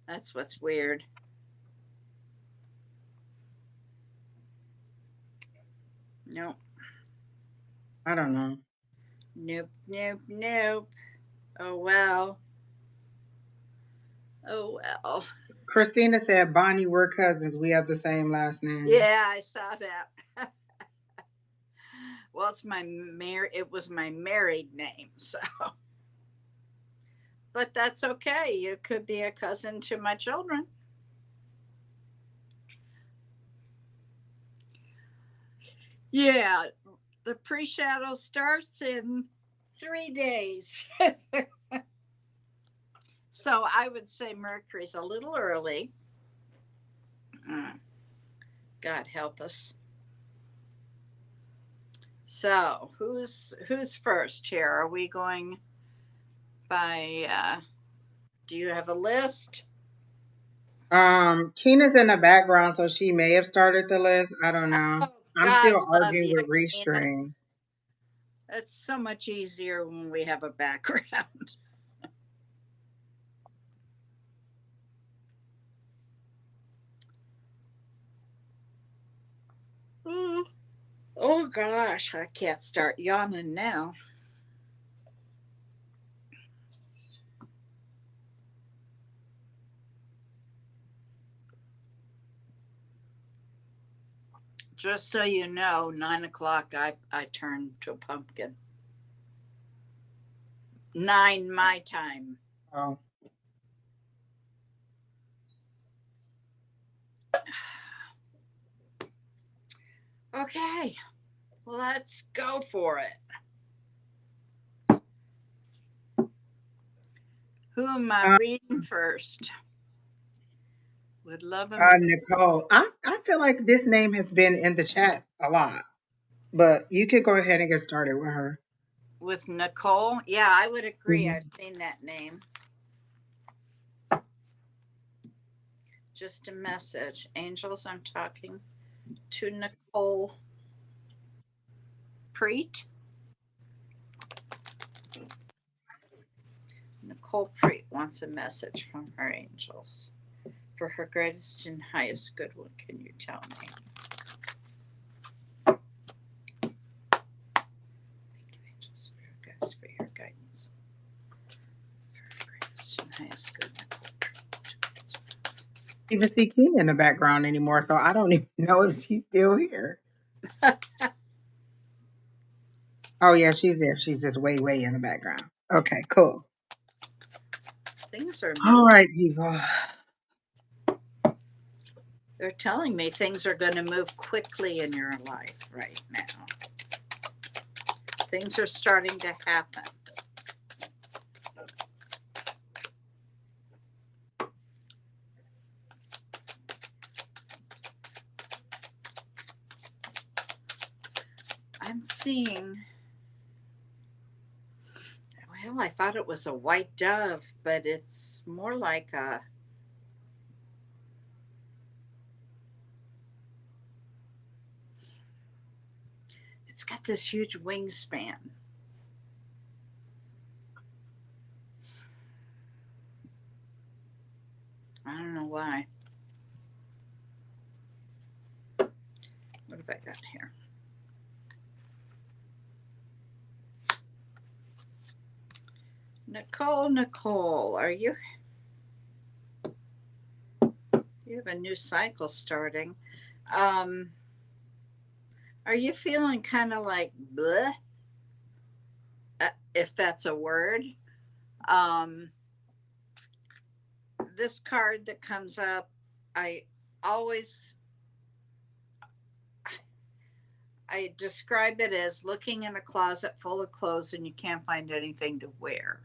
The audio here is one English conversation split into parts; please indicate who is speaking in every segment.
Speaker 1: That's what's weird. Nope.
Speaker 2: I don't know.
Speaker 1: Nope. Nope. Nope. Oh well. Oh well.
Speaker 2: Christina said, Bonnie, we're cousins. We have the same last name.
Speaker 1: Yeah, I saw that. Well, it was my married name, so but that's okay. You could be a cousin to my children. Yeah, the pre-shadow starts in 3 days. So I would say Mercury's a little early. Mm, God help us. So who's first here? Are we going by do you have a list?
Speaker 2: Keena's in the background, so she may have started the list. I don't know.
Speaker 1: Oh,
Speaker 2: I'm
Speaker 1: God
Speaker 2: still
Speaker 1: love
Speaker 2: arguing
Speaker 1: you,
Speaker 2: with
Speaker 1: Tina.
Speaker 2: Restream.
Speaker 1: It's so much easier when we have a background. Oh, oh gosh, I can't start yawning now. Just so you know, 9 o'clock I turn to a pumpkin. 9 my time.
Speaker 2: Oh,
Speaker 1: Okay, let's go for it. Who am I
Speaker 2: uh,
Speaker 1: reading first? Would love a
Speaker 2: Nicole. I feel like this name has been in the chat a lot, but you could go ahead and get started with her.
Speaker 1: with Nicole. Yeah, I would agree. I've
Speaker 2: Mhm.
Speaker 1: seen that name. Just a message. Angels, I'm talking to Nicole Preet. Nicole Preet wants a message from her angels. For her greatest and highest good, what can you tell me? Thank you, angels, for your guys, for your guidance. For her greatest and highest good, Nicole Preet.
Speaker 2: Even see Keena in the background anymore, so I don't even know if she's still here. Oh yeah, she's there. She's just way, way in the background. Okay, cool.
Speaker 1: Things are
Speaker 2: All
Speaker 1: moving.
Speaker 2: right, people.
Speaker 1: They're telling me things are going to move quickly in your life right now. Things are starting to happen. I'm seeing, well, I thought it was a white dove, but it's more like it's got this huge wingspan. I don't know why. What have I got here? Nicole, are you? You have a new cycle starting. Um, are you feeling kind of like bleh, if that's a word? Um, this card that comes up, I always I describe it as looking in a closet full of clothes and you can't find anything to wear.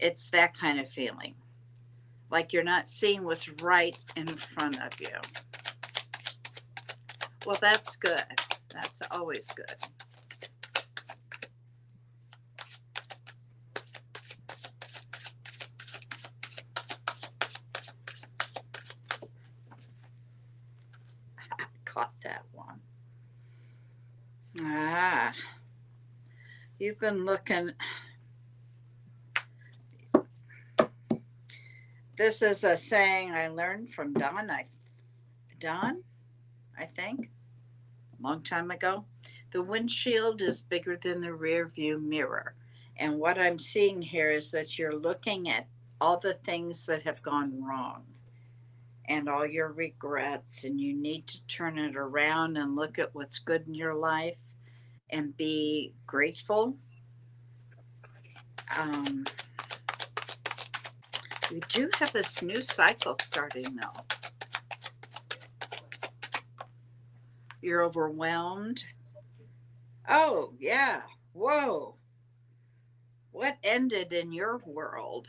Speaker 1: It's that kind of feeling. Like you're not seeing what's right in front of you. Well, that's good. That's always good. I caught that one. Ah, you've been looking. This is a saying I learned from Don, I think, a long time ago. The windshield is bigger than the rear view mirror. And what I'm seeing here is that you're looking at all the things that have gone wrong and all your regrets, and you need to turn it around and look at what's good in your life and be grateful. Um, we do have this new cycle starting though. You're overwhelmed. Oh, yeah. Whoa. What ended in your world?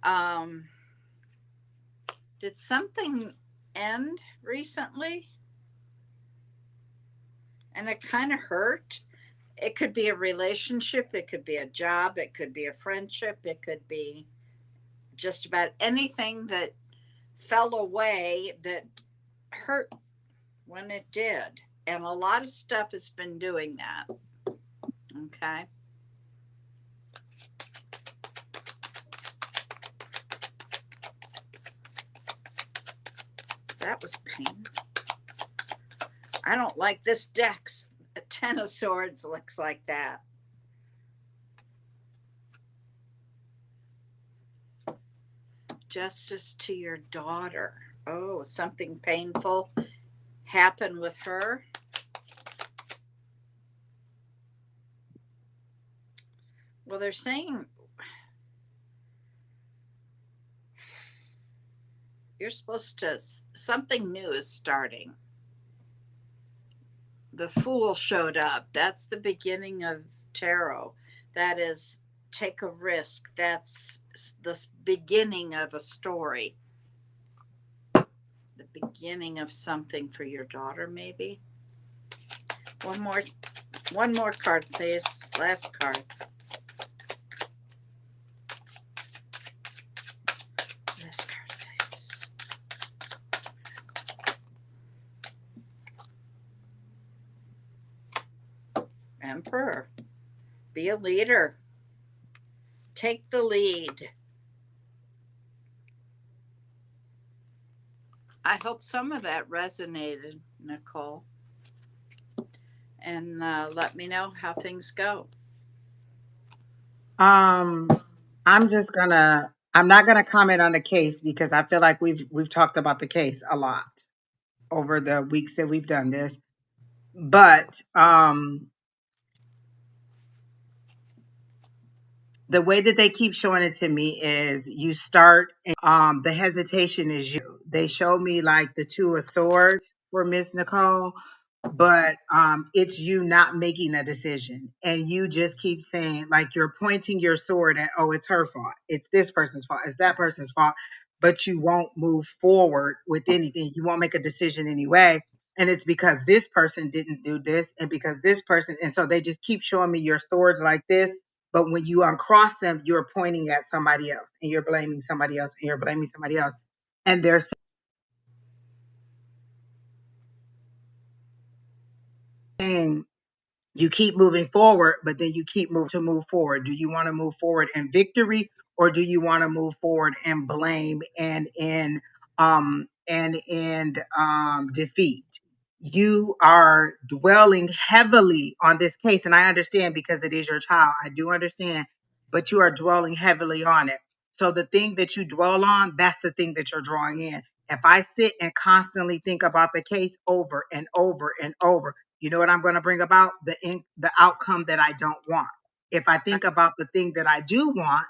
Speaker 1: Um, did something end recently? And it kind of hurt. It could be a relationship, it could be a job, it could be a friendship, it could be just about anything that fell away that hurt when it did. And a lot of stuff has been doing that. Okay. That was pain. I don't like this deck's Ten of Swords looks like that. Justice to your daughter. Oh, something painful happened with her. Well, they're saying you're supposed to, something new is starting. The Fool showed up. That's the beginning of tarot. That is, take a risk. That's the beginning of a story. The beginning of something for your daughter, maybe. One more card, please. Last card. Last card, please. Emperor. Be a leader. Take the lead. I hope some of that resonated, Nicole. And let me know how things go.
Speaker 2: I'm not gonna comment on the case because I feel like we've talked about the case a lot over the weeks that we've done this. But the way that they keep showing it to me is you start the hesitation is you. They show me like the Two of Swords for Miss Nicole, but it's you not making a decision, and you just keep saying, like, you're pointing your sword at, oh, it's her fault, it's this person's fault, it's that person's fault, but you won't move forward with anything. You won't make a decision anyway, and it's because this person didn't do this, and because this person, and so they just keep showing me your swords like this. But when you uncross them, you're pointing at somebody else, and you're blaming somebody else, and you're blaming somebody else, and they're saying you keep moving forward, but then you keep moving to move forward. Do you want to move forward in victory, or do you want to move forward in blame and in defeat? You are dwelling heavily on this case, and I understand because it is your child. I do understand, but you are dwelling heavily on it. So the thing that you dwell on, that's the thing that you're drawing in. If I sit and constantly think about the case over and over and over, you know what I'm going to bring about? The outcome that I don't want. If I think about the thing that I do want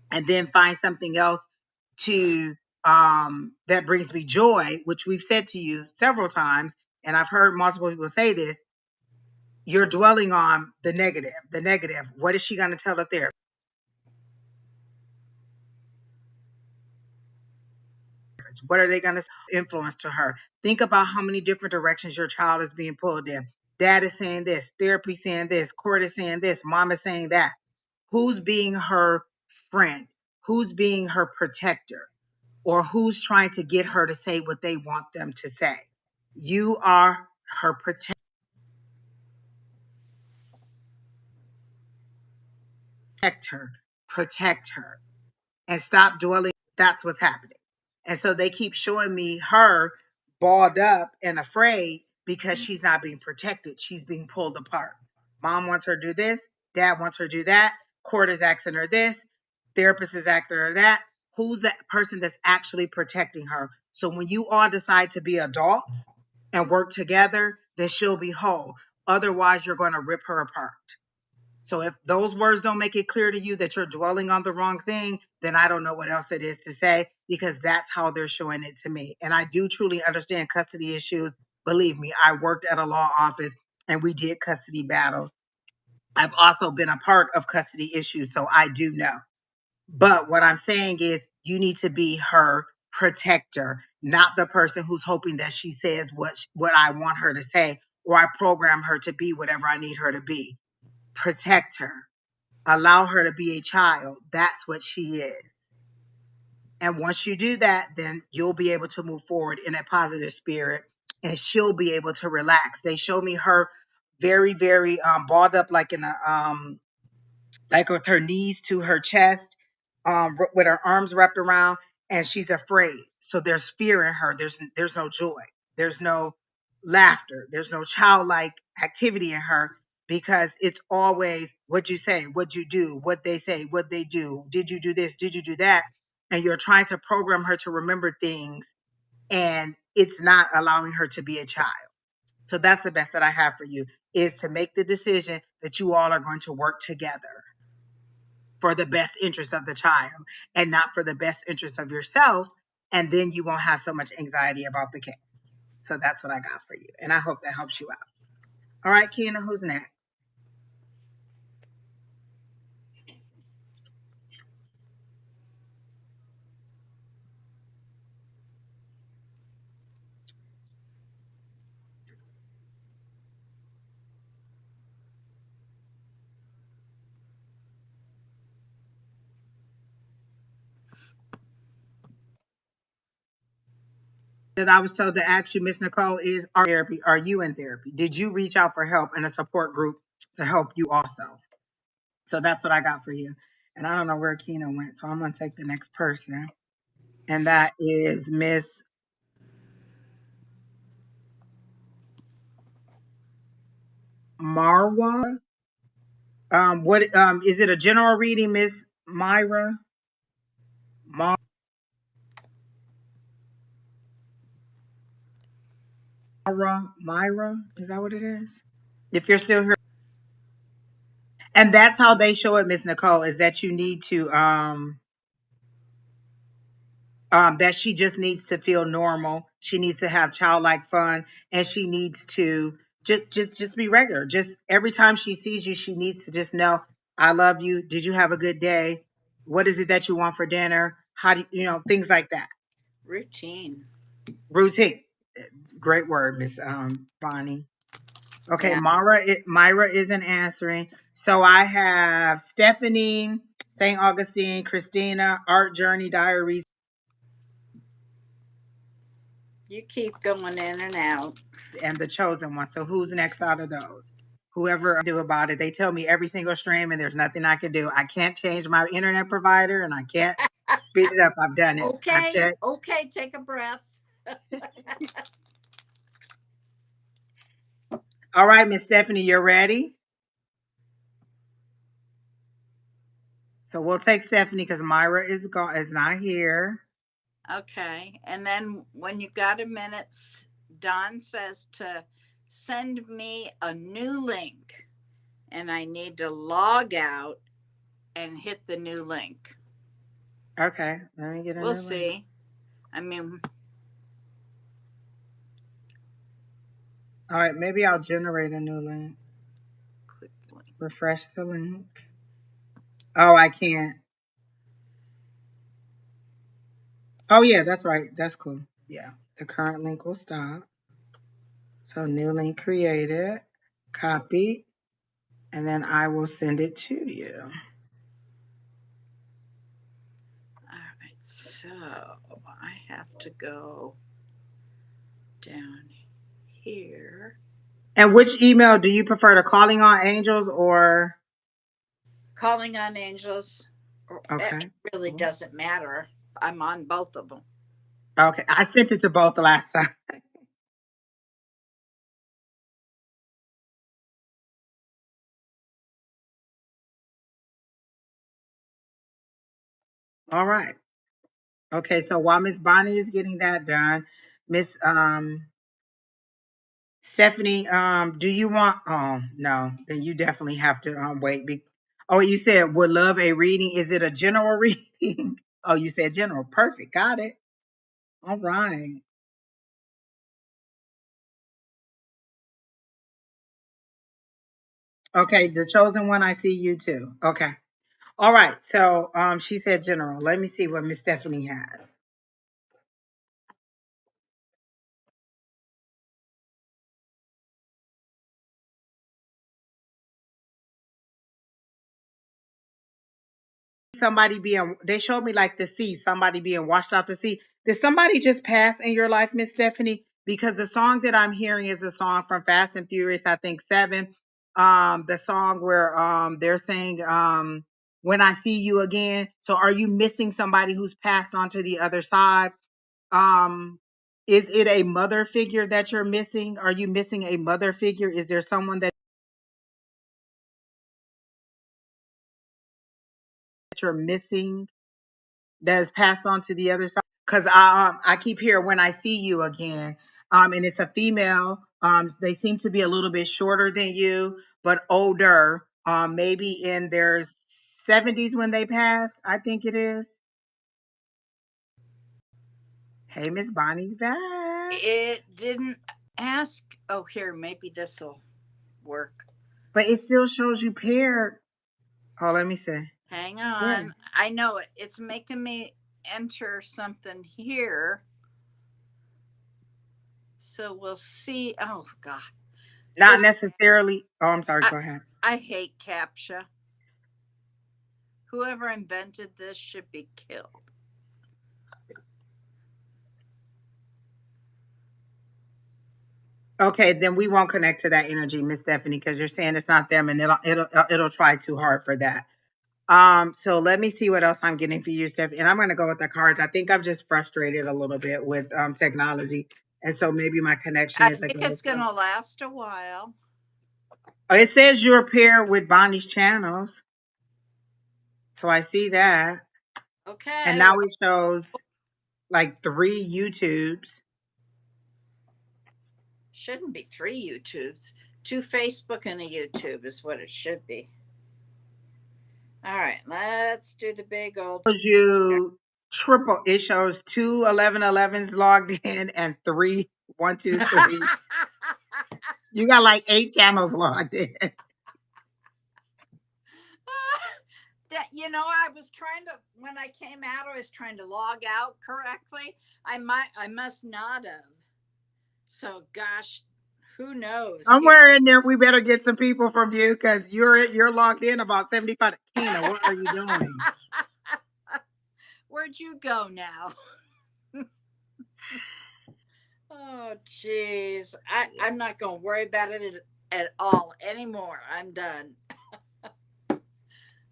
Speaker 2: and then find something else to that brings me joy, which we've said to you several times, and I've heard multiple people say this, you're dwelling on the negative. The negative. What is she going to tell the therapist? What are they going to influence to her? Think about how many different directions your child is being pulled in. Dad is saying this, therapy saying this, court is saying this, mom is saying that. Who's being her friend? Who's being her protector? Or who's trying to get her to say what they want them to say? You are her protect her, protect her. and stop dwelling. That's what's happening. And so they keep showing me her balled up and afraid because she's not being protected. She's being pulled apart. Mom wants her to do this. Dad wants her to do that. Court is asking her this. Therapist is asking her that. Who's that person that's actually protecting her? So when you all decide to be adults and work together, then she'll be whole. Otherwise, you're going to rip her apart. So if those words don't make it clear to you that you're dwelling on the wrong thing, then I don't know what else it is to say, because that's how they're showing it to me. And I do truly understand custody issues. Believe me, I worked at a law office and we did custody battles. I've also been a part of custody issues, so I do know. But what I'm saying is you need to be her protector, not the person who's hoping that she says what I want her to say, or I program her to be whatever I need her to be. Protect her. Allow her to be a child. That's what she is. And once you do that, then you'll be able to move forward in a positive spirit, and she'll be able to relax. They show me her very, very balled up, like in a like with her knees to her chest, with her arms wrapped around, and she's afraid. So there's fear in her. There's no joy. There's no laughter. There's no childlike activity in her, because it's always what you say, what you do, what they say, what they do. Did you do this? Did you do that? And you're trying to program her to remember things, and it's not allowing her to be a child. So that's the best that I have for you, is to make the decision that you all are going to work together for the best interest of the child and not for the best interest of yourself. And then you won't have so much anxiety about the case. So that's what I got for you. And I hope that helps you out. All right, Keena, who's next? That I was told to ask you, Miss Nicole, is our therapy. Are you in therapy? Did you reach out for help and a support group to help you also? So that's what I got for you. And I don't know where Keena went, so I'm going to take the next person. And that is Miss Marwa. What is it, a general reading, Miss Myra? Myra, is that what it is? If you're still here. And that's how they show it, Miss Nicole, is that you need to that she just needs to feel normal. She needs to have childlike fun, and she needs to just be regular. Just every time she sees you, she needs to just know, I love you. Did you have a good day? What is it that you want for dinner? How do things like that?
Speaker 1: Routine.
Speaker 2: Routine. Great word, Miss Bonnie. Okay,
Speaker 1: Yeah.
Speaker 2: Myra isn't answering. So I have Stephanie, St. Augustine, Christina, Art Journey Diaries,
Speaker 1: You keep going in and out.
Speaker 2: and the chosen one. So who's next out of those? Whoever I do about it. They tell me every single stream, and there's nothing I can do. I can't change my internet provider, and I can't speed it up. I've done it. I've
Speaker 1: Okay.
Speaker 2: checked.
Speaker 1: Okay. Take a breath.
Speaker 2: All right, Miss Stephanie, you're ready? So we'll take Stephanie because Myra is not here.
Speaker 1: Okay. And then when you got a minute, Don says to send me a new link, and I need to log out and hit the new link.
Speaker 2: Okay, let me get a
Speaker 1: We'll
Speaker 2: new link.
Speaker 1: see. I mean,
Speaker 2: All right, maybe I'll generate a new link.
Speaker 1: click link.
Speaker 2: Refresh the link. Oh, I can't. Oh, yeah, that's right. That's cool. Yeah, the current link will stop. So new link created, copy, and then I will send it to you.
Speaker 1: All right. So I have to go down here.
Speaker 2: And which email do you prefer, to Calling on Angels or?
Speaker 1: Calling on Angels
Speaker 2: Okay.
Speaker 1: It really doesn't matter. I'm on both of them.
Speaker 2: Okay. I sent it to both the last time. All right. Okay. So while Miss Bonnie is getting that done, Miss Stephanie, do you want? Oh no, then you definitely have to wait. Oh, you said would love a reading. Is it a general reading? Oh, you said general. Perfect. Got it. All right. Okay, the chosen one. I see you too. Okay. All right. So she said general. Let me see what Miss Stephanie has. Somebody being they showed me like the sea, somebody being washed out to sea. Did somebody just pass in your life, Miss Stephanie? Because the song that I'm hearing is a song from Fast and Furious, I think 7. The song where they're saying when I see you again. So are you missing somebody who's passed on to the other side? Um is it a mother figure that you're missing? Are you missing a mother figure? Is there someone that you're missing that has passed on to the other side? Because I keep hearing when I see you again, and it's a female. They seem to be a little bit shorter than you, but older. Maybe in their 70s when they pass. I think it is. Hey, Miss Bonnie's back,
Speaker 1: It didn't ask. Oh, here, maybe this will work.
Speaker 2: but it still shows you paired. Oh, let me see.
Speaker 1: Hang
Speaker 2: Yeah,
Speaker 1: on. I know it. It's making me enter something here. So we'll see. Oh, God.
Speaker 2: not
Speaker 1: This,
Speaker 2: necessarily. Oh, I'm sorry.
Speaker 1: I,
Speaker 2: Go ahead.
Speaker 1: I hate CAPTCHA. Whoever invented this should be killed.
Speaker 2: Okay, then we won't connect to that energy, Miss Stephanie, because you're saying it's not them, and it'll try too hard for that. So let me see what else I'm getting for you, Stephanie. And I'm gonna go with the cards. I think I'm just frustrated a little bit with technology. And so maybe my connection
Speaker 1: I
Speaker 2: is a
Speaker 1: think
Speaker 2: go
Speaker 1: it's going
Speaker 2: to.
Speaker 1: to last a while.
Speaker 2: Oh, it says you're paired with Bonnie's channels. So I see that. And
Speaker 1: Okay.
Speaker 2: now
Speaker 1: Well,
Speaker 2: it shows like 3 YouTubes.
Speaker 1: shouldn't be 3 YouTubes. 2 Facebook and a YouTube is what it should be. All right. Let's do the big old.
Speaker 2: Shows you triple. It shows 2 1111s logged in and 3 1 2 3. You got like 8 channels logged in.
Speaker 1: That I was trying to when I came out, I was trying to log out correctly. I must not have. So gosh, who knows here?
Speaker 2: Somewhere in there, we better get some people from you because you're logged in about 75. Kina, what are you doing?
Speaker 1: Where'd you go now? Oh jeez. I'm not gonna worry about it at all anymore. I'm done.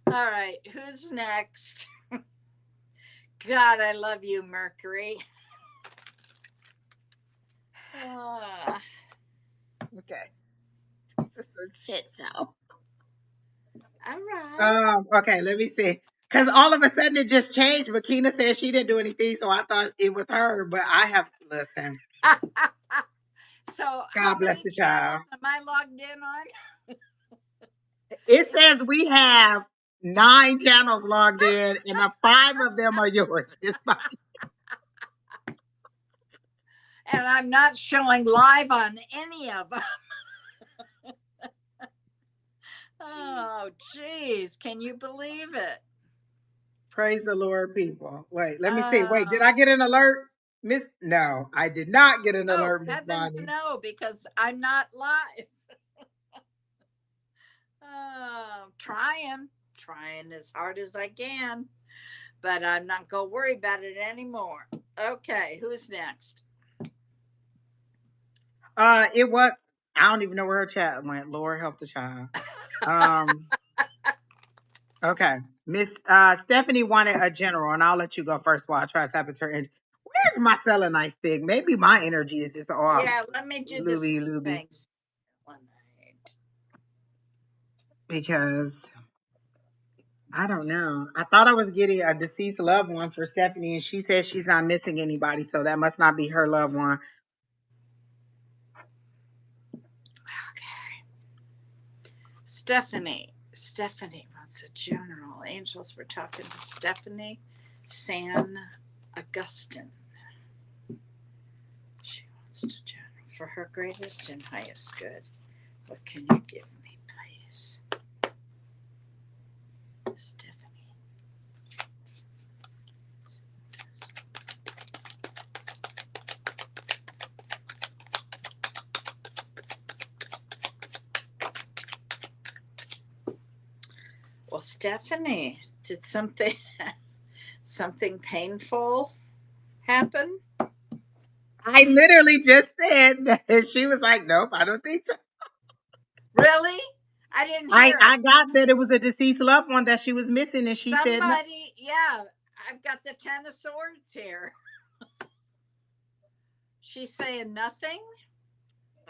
Speaker 1: All right, who's next? God, I love you, Mercury. Ah,
Speaker 2: Okay, this is a shit show.
Speaker 1: all right.
Speaker 2: Okay, let me see. Because all of a sudden it just changed. But Kina said she didn't do anything, so I thought it was her. But I have listen.
Speaker 1: So, how
Speaker 2: God bless
Speaker 1: many
Speaker 2: the
Speaker 1: channels
Speaker 2: child.
Speaker 1: am I logged in on?
Speaker 2: It says we have 9 channels logged in, and 5 of them are yours.
Speaker 1: And I'm not showing live on any of them. Oh, geez. Can you believe it?
Speaker 2: Praise the Lord, people. Wait, let me see. Wait, did
Speaker 1: Uh,
Speaker 2: I get an alert, Miss? No, I did not get an
Speaker 1: oh,
Speaker 2: alert, Miss
Speaker 1: heavens
Speaker 2: Bonnie.
Speaker 1: no, because I'm not live. Trying as hard as I can, but I'm not going to worry about it anymore. Okay, who's next?
Speaker 2: It was. I don't even know where her chat went. Lord help the child. Um. Okay. Miss Stephanie wanted a general, and I'll let you go first while I try to tap into her energy. Where's my selenite stick? Maybe my energy is just off.
Speaker 1: Yeah, let me do this
Speaker 2: Luby, Luby.
Speaker 1: things one night.
Speaker 2: Because I don't know. I thought I was getting a deceased loved one for Stephanie, and she says she's not missing anybody, so that must not be her loved one.
Speaker 1: Okay. Stephanie wants a general. Angels, we're talking to Stephanie San Augustine. She wants to general for her greatest and highest good. What can you give me, please? Stephanie. Well, Stephanie, did something painful happen?
Speaker 2: I literally just said that. She was like, "Nope, I don't think so."
Speaker 1: Really? I didn't hear it.
Speaker 2: I got that it was a deceased loved one that she was missing, and she said no.
Speaker 1: Somebody, yeah, I've got the Ten of Swords here. She's saying nothing?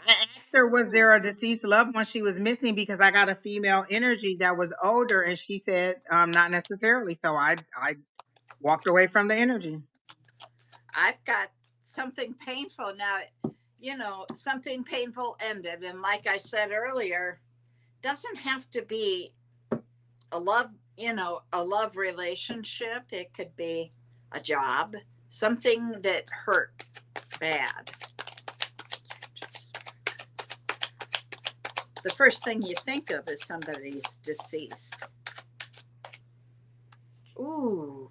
Speaker 2: I asked her, was there a deceased loved one she was missing, because I got a female energy that was older, and she said not necessarily. So I walked away from the energy.
Speaker 1: I've got something painful now. You know, something painful ended, and like I said earlier, doesn't have to be a love, a love relationship. It could be a job, something that hurt bad. The first thing you think of is somebody's deceased. Ooh,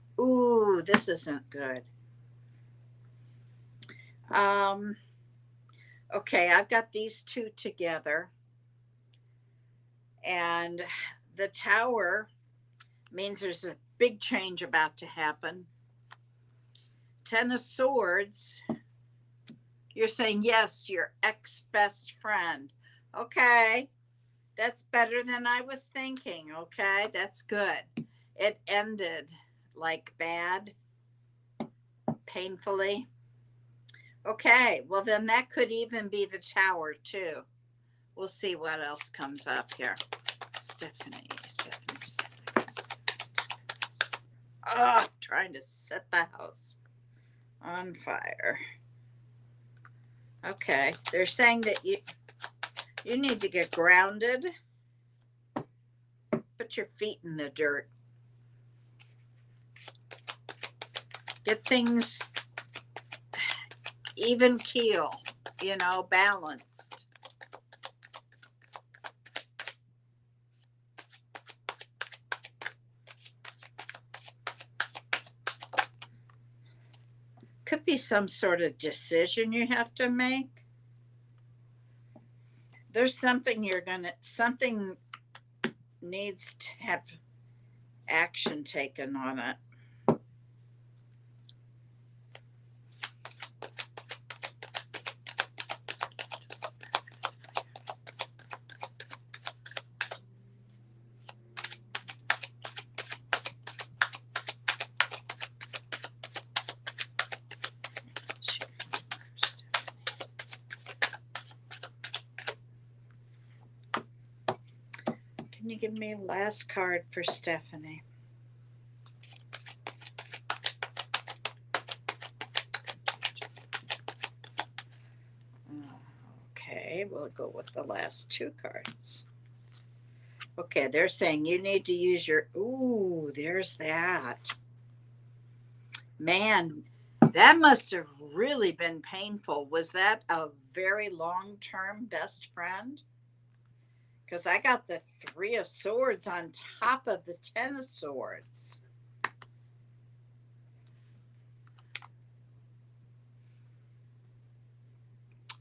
Speaker 1: this isn't good. Okay, I've got these two together. And the Tower means there's a big change about to happen. Ten of Swords, you're saying, yes, your ex-best friend. Okay, that's better than I was thinking. Okay, that's good. It ended like bad, painfully. Okay, well, then that could even be the Tower, too. We'll see what else comes up here. Stephanie. Trying to set the house on fire. Okay, they're saying that you need to get grounded. Put your feet in the dirt. Get things even keel, balanced. Could be some sort of decision you have to make. There's something something needs to have action taken on it. Can you give me a last card for Stephanie? Okay, we'll go with the last two cards. Okay, they're saying you need to use your... Ooh, there's that. Man, that must have really been painful. Was that a very long-term best friend? Because I got the Three of Swords on top of the Ten of Swords.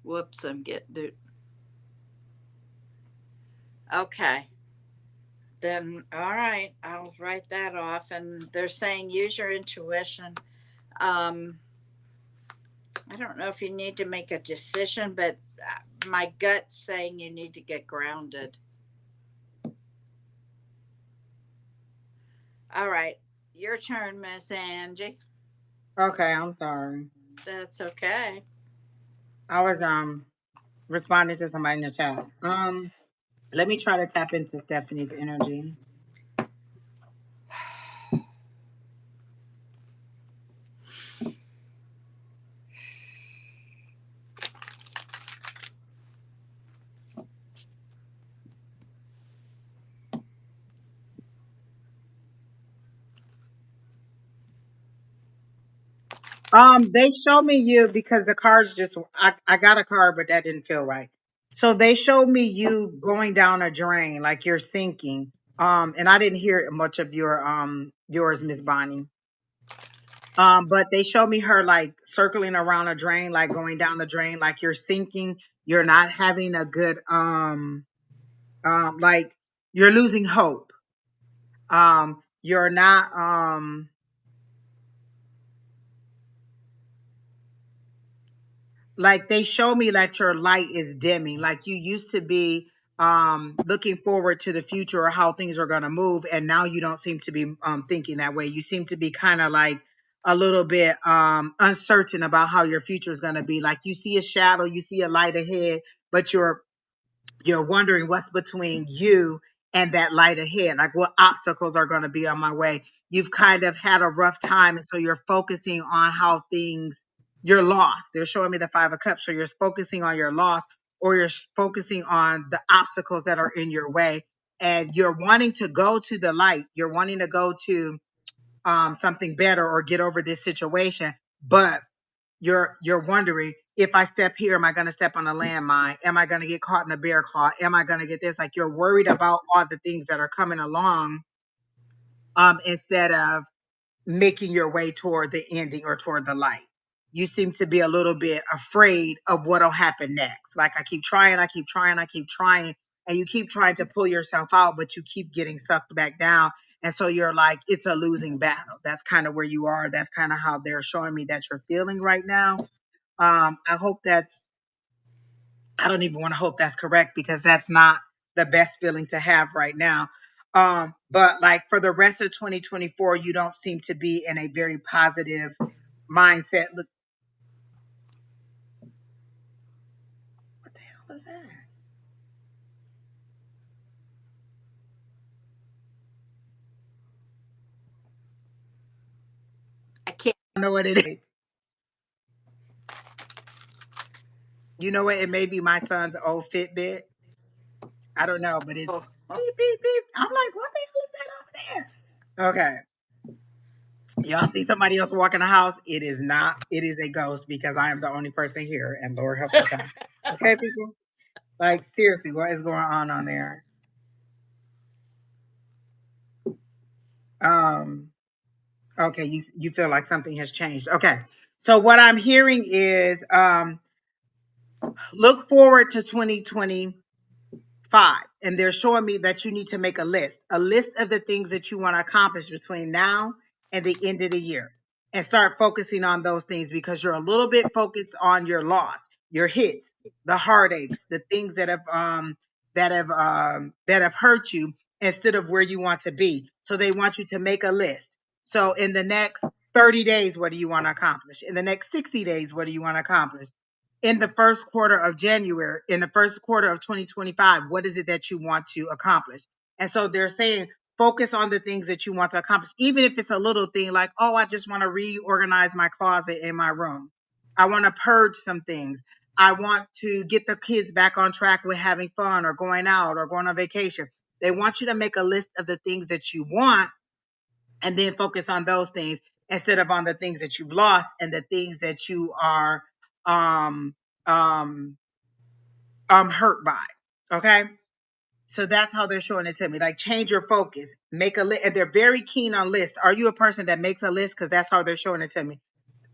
Speaker 1: Whoops, I'm getting it. Okay. Then, all right, I'll write that off. And they're saying use your intuition. I don't know if you need to make a decision, but my gut's saying you need to get grounded. All right. Your turn, Miss Angie.
Speaker 2: Okay, I'm sorry.
Speaker 1: That's okay.
Speaker 2: I was responding to somebody in the chat. Let me try to tap into Stephanie's energy. They show me you because the cards just I got a card, but that didn't feel right. So they showed me you going down a drain, like you're sinking. And I didn't hear much of yours, Miss Bonnie. But they showed me her like circling around a drain, like going down the drain, like you're sinking, you're not having a good like you're losing hope. You're not like they show me that your light is dimming, like you used to be looking forward to the future or how things are going to move, and now you don't seem to be thinking that way. You seem to be kind of like a little bit uncertain about how your future is going to be. Like you see a shadow, you see a light ahead, but you're wondering what's between you and that light ahead, like what obstacles are going to be on my way. You've kind of had a rough time, and so you're focusing on how things, you're lost. They're showing me the 5 of Cups, so you're focusing on your loss, or you're focusing on the obstacles that are in your way, and you're wanting to go to the light, you're wanting to go to something better or get over this situation, but you're wondering, if I step here, am I going to step on a landmine? Am I going to get caught in a bear claw? Am I going to get this? Like you're worried about all the things that are coming along, instead of making your way toward the ending or toward the light. You seem to be a little bit afraid of what'll happen next. Like I keep trying, I keep trying, I keep trying, and you keep trying to pull yourself out, but you keep getting sucked back down. And so you're like, it's a losing battle. That's kind of where you are. That's kind of how they're showing me that you're feeling right now. I hope that's, I don't even want to hope that's correct, because that's not the best feeling to have right now. But like for the rest of 2024, you don't seem to be in a very positive mindset. Look, what the hell was that?
Speaker 1: I can't.
Speaker 2: I know what it is. You know what? It may be my son's old Fitbit. I don't know, but it's
Speaker 1: Oh,
Speaker 2: beep, beep, beep. I'm like, what the hell is that over there? Okay. Y'all see somebody else walk in the house? It is not, it is a ghost, because I am the only person here, and Lord help the child. Okay, people? Like, seriously, what is going on there? Um, okay, you feel like something has changed. Okay. So what I'm hearing is look forward to 2025, and they're showing me that you need to make a list of the things that you want to accomplish between now and the end of the year, and start focusing on those things, because you're a little bit focused on your loss, your hits, the heartaches, the things that have hurt you, instead of where you want to be. So they want you to make a list. So in the next 30 days, what do you want to accomplish? In the next 60 days, what do you want to accomplish? In the first quarter of January, in the first quarter of 2025, what is it that you want to accomplish? And so they're saying, focus on the things that you want to accomplish, even if it's a little thing like, oh, I just want to reorganize my closet in my room. I want to purge some things. I want to get the kids back on track with having fun or going out or going on vacation. They want you to make a list of the things that you want, and then focus on those things, instead of on the things that you've lost and the things that you are um um hurt by. Okay, so that's how they're showing it to me. Like, change your focus, make a list. And they're very keen on lists. Are you a person that makes a list? Because that's how they're showing it to me.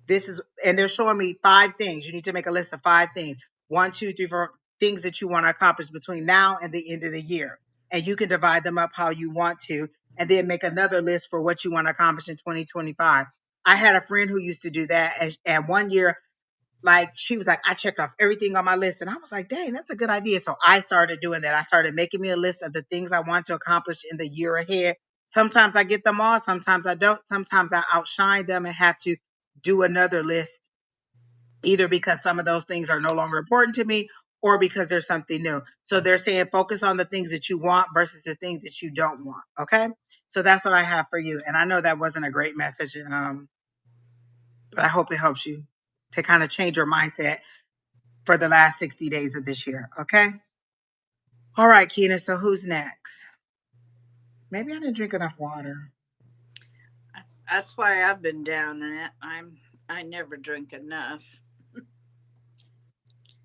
Speaker 2: This is, and they're showing me 5 things. You need to make a list of 5 things. 1, 2, 3, 4 things that you want to accomplish between now and the end of the year. And you can divide them up how you want to, and then make another list for what you want to accomplish in 2025. I had a friend who used to do that. And one year, like, she was like, I checked off everything on my list. And I was like, dang, that's a good idea. So I started doing that. I started making me a list of the things I want to accomplish in the year ahead. Sometimes I get them all, sometimes I don't. Sometimes I outshine them and have to do another list, either because some of those things are no longer important to me or because there's something new. So they're saying focus on the things that you want versus the things that you don't want. Okay. So that's what I have for you. And I know that wasn't a great message, but I hope it helps you to kind of change your mindset for the last 60 days of this year. Okay. All right, Keena. So who's next? Maybe I didn't drink enough water.
Speaker 1: That's why I've been down in it. I never drink enough. You've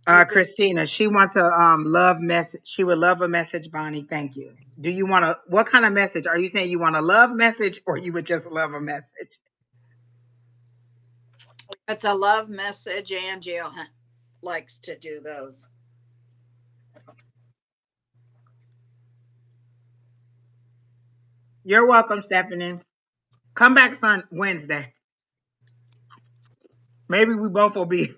Speaker 1: been
Speaker 2: Christina, she wants a love message. She would love a message, Bonnie. Thank you. Do you want what kind of message? Are you saying you want a love message or you would just love a message?
Speaker 1: It's a love message. Angie likes to do those.
Speaker 2: You're welcome, Stephanie. Come back on Wednesday. Maybe we both will be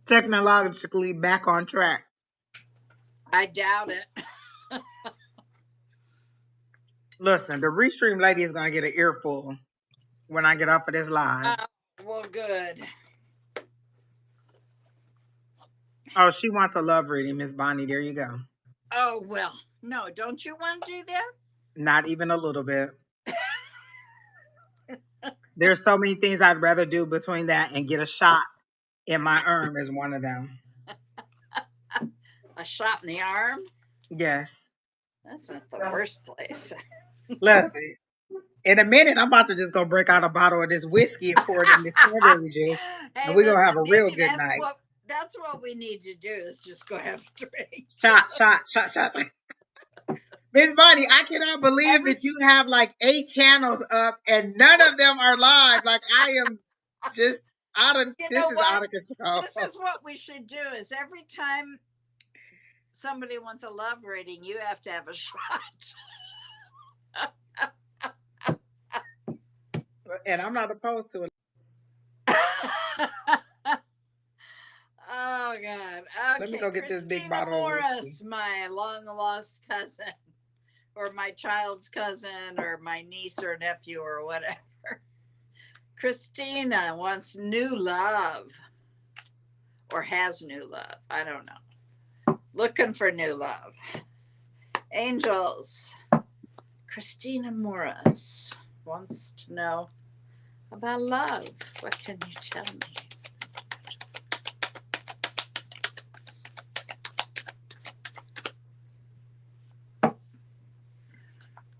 Speaker 2: technologically back on track.
Speaker 1: I doubt it.
Speaker 2: Listen, the Restream lady is going to get an earful when I get off of this live.
Speaker 1: Well, good.
Speaker 2: Oh, she wants a love reading, Miss Bonnie. There you go.
Speaker 1: Oh, well, no, don't you want to do that?
Speaker 2: Not even a little bit. There's so many things I'd rather do between that and get a shot in my arm is one of them.
Speaker 1: A shot in the arm?
Speaker 2: Yes.
Speaker 1: That's not the worst place.
Speaker 2: Listen, in a minute, I'm about to just go break out a bottle of this whiskey and pour it in this strawberry juice. And
Speaker 1: Hey,
Speaker 2: we're going to have
Speaker 1: listen,
Speaker 2: a real
Speaker 1: maybe
Speaker 2: good night.
Speaker 1: that's what we need to do is just go have a drink.
Speaker 2: Shot, shot, shot, shot. Miss Bonnie, I cannot believe that you have like 8 channels up and none of them are live. Like I am just out of this is out of control.
Speaker 1: This is what we should do is every time somebody wants a love reading, you have to have a shot.
Speaker 2: And I'm not opposed to it.
Speaker 1: Oh God. Okay.
Speaker 2: Let me go get this big
Speaker 1: Christina
Speaker 2: bottle of
Speaker 1: Morris,
Speaker 2: whiskey.
Speaker 1: my long lost cousin, or my child's cousin, or my niece or nephew, or whatever. Christina wants new love, or has new love. I don't know. Looking for new love. Angels. Christina Morris wants to know about love. What can you tell me?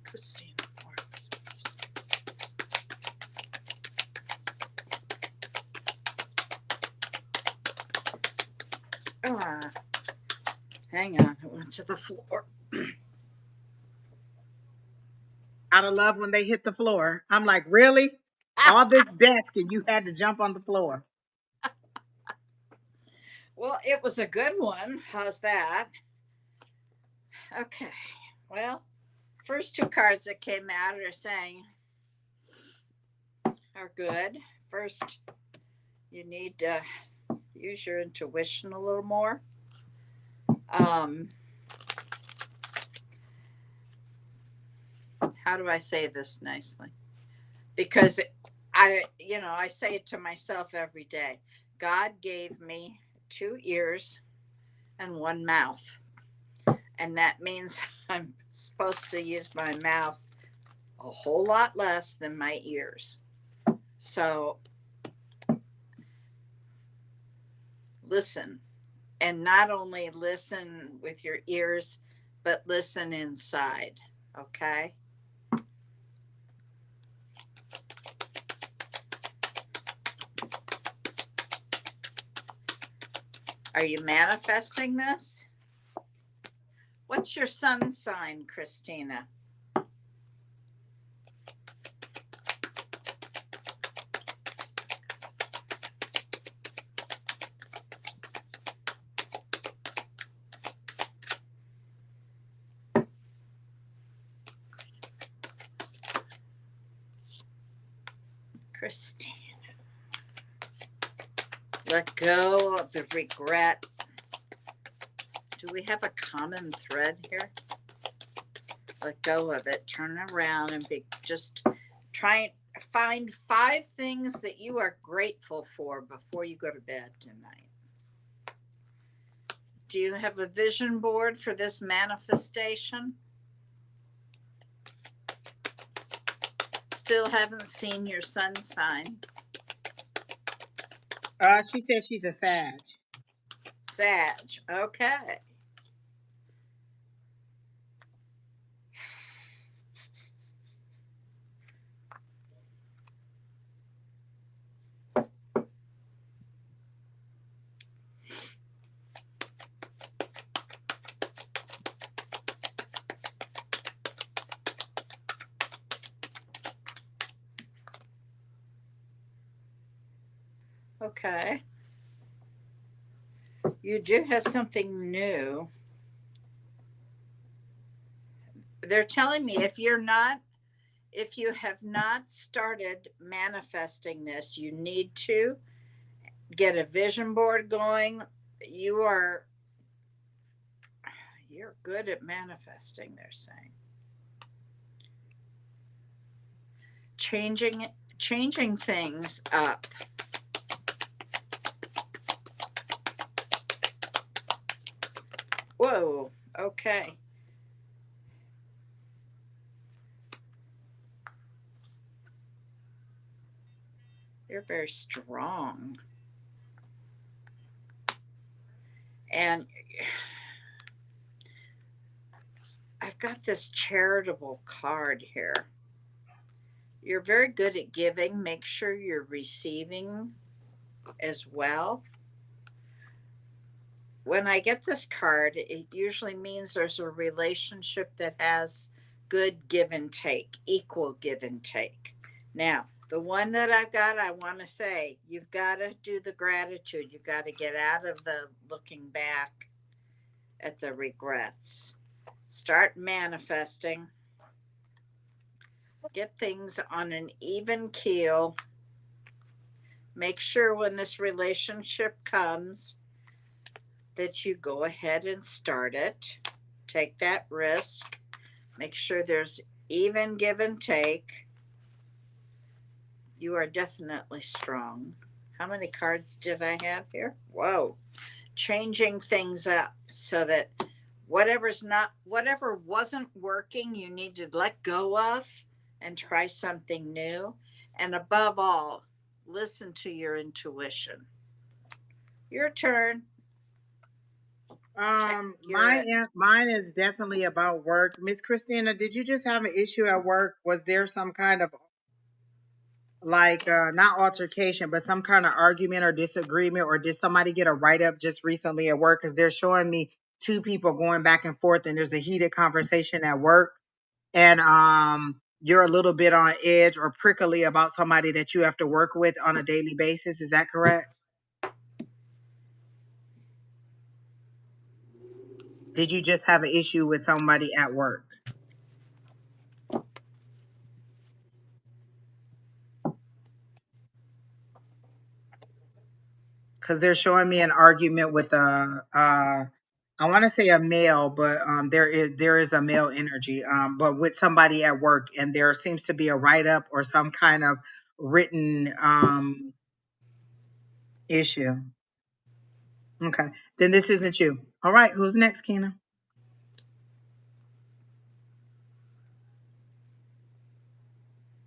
Speaker 1: Christina Morris. Hang on, it went to the floor.
Speaker 2: Out of love when they hit the floor. I'm like, really? All this desk and you had to jump on the floor.
Speaker 1: Well, it was a good one. How's that? Okay. Well, first 2 cards that came out are saying are good. First, you need to use your intuition a little more. How do I say this nicely? Because I say it to myself every day. God gave me 2 ears and 1 mouth. And that means I'm supposed to use my mouth a whole lot less than my ears. So listen. And not only listen with your ears, but listen inside. Okay? Are you manifesting this? What's your sun sign, Christina? Christina. Let go of the regret. Do we have a common thread here? Let go of it. Turn around and be just try and find 5 things that you are grateful for before you go to bed tonight. Do you have a vision board for this manifestation? Still haven't seen your sun sign.
Speaker 2: She said she's a Sag.
Speaker 1: Sag. Okay. Okay. You do have something new. They're telling me if you have not started manifesting this, you need to get a vision board going. You're good at manifesting, they're saying. Changing things up. Whoa, okay. You're very strong. And I've got this charitable card here. You're very good at giving. Make sure you're receiving as well. When I get this card, it usually means there's a relationship that has good give and take, equal give and take. Now, the one that I've got, I want to say, you've got to do the gratitude. You've got to get out of the looking back at the regrets. Start manifesting. Get things on an even keel. Make sure when this relationship comes that you go ahead and start it. Take that risk. Make sure there's even give and take. You are definitely strong. How many cards did I have here? Whoa. Changing things up so that whatever wasn't working, you need to let go of and try something new. And above all, listen to your intuition. Your turn.
Speaker 2: Mine is definitely about work. Miss Christina, did you just have an issue at work? Was there some kind of like not altercation, but some kind of argument or disagreement, or did somebody get a write up just recently at work? Because they're showing me 2 people going back and forth, and there's a heated conversation at work, and you're a little bit on edge or prickly about somebody that you have to work with on a daily basis. Is that correct? Did you just have an issue with somebody at work? Because they're showing me an argument with I want to say a male, but there is a male energy, but with somebody at work, and there seems to be a write up or some kind of written issue. Okay, then this isn't you. All right, who's next, Keena?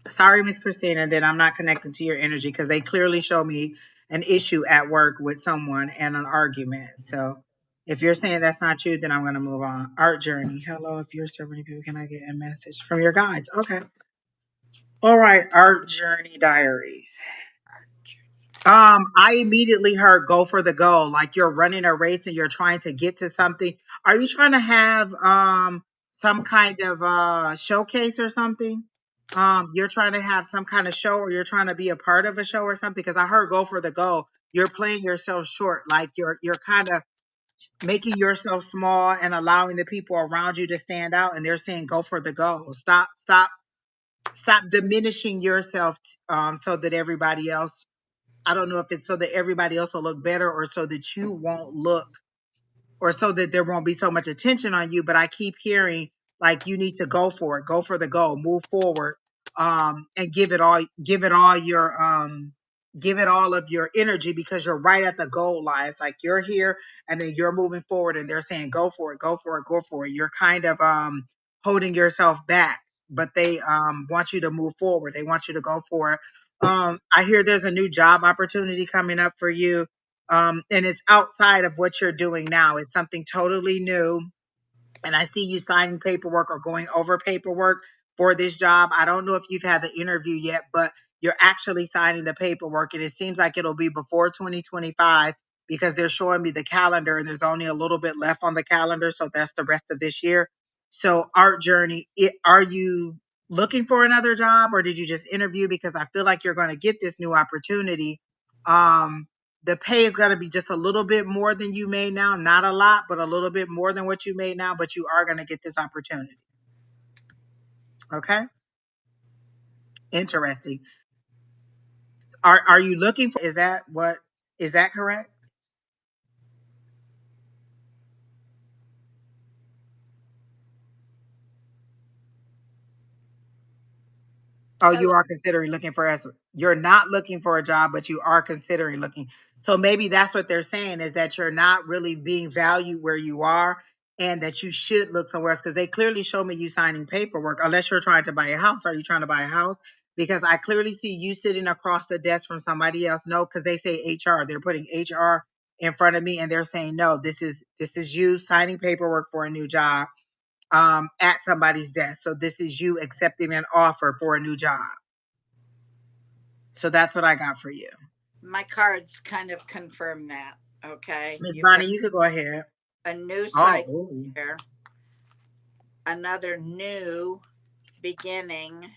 Speaker 2: Sorry, Miss Christina, that I'm not connecting to your energy because they clearly show me an issue at work with someone and an argument. So if you're saying that's not you, then I'm going to move on. Art journey. Hello, if you're so many people, can I get a message from your guides? Okay. All right, art journey diaries. I immediately heard go for the goal, like you're running a race and you're trying to get to something. Are you trying to have some kind of showcase or something? You're trying to have some kind of show, or you're trying to be a part of a show or something? Because I heard go for the goal. You're playing yourself short, like you're kind of making yourself small and allowing the people around you to stand out, and they're saying go for the goal. Stop diminishing yourself so that everybody else, I don't know if it's so that everybody else will look better, or so that you won't look, or so that there won't be so much attention on you. But I keep hearing Like you need to go for it, go for the goal, move forward, and give it all of your energy because you're right at the goal line. It's like you're here and then you're moving forward and they're saying, go for it, go for it, go for it. You're kind of holding yourself back, but they want you to move forward. They want you to go for it. I hear there's a new job opportunity coming up for you. And it's outside of what you're doing now. It's something totally new, and I see you signing paperwork or going over paperwork for this job. I don't know if you've had the interview yet, but you're actually signing the paperwork, and it seems like it'll be before 2025 because they're showing me the calendar and there's only a little bit left on the calendar. So that's the rest of this year. So, Art Journey, are you looking for another job or did you just interview? Because I feel like you're going to get this new opportunity. Um, the pay is going to be just a little bit more than you made now, not a lot, but a little bit more than what you made now, but you are going to get this opportunity. Okay. Interesting. Are you looking for, is that correct? Oh, you
Speaker 1: Hello.
Speaker 2: are considering looking for us. You're not looking for a job, but you are considering looking. So maybe that's what they're saying, is that you're not really being valued where you are and that you should look somewhere else, because they clearly show me you signing paperwork, unless you're trying to buy a house. Are you trying to buy a house? Because I clearly see you sitting across the desk from somebody else. No, because they say HR. They're putting HR in front of me and they're saying, no, this is you signing paperwork for a new job at somebody's desk. So this is you accepting an offer for a new job. So that's what I got for you.
Speaker 1: My cards kind of confirm that. Okay.
Speaker 2: Miss
Speaker 1: You've got
Speaker 2: Bonnie, you could go ahead.
Speaker 1: a new
Speaker 2: Oh,
Speaker 1: cycle
Speaker 2: ooh.
Speaker 1: here, another new beginning.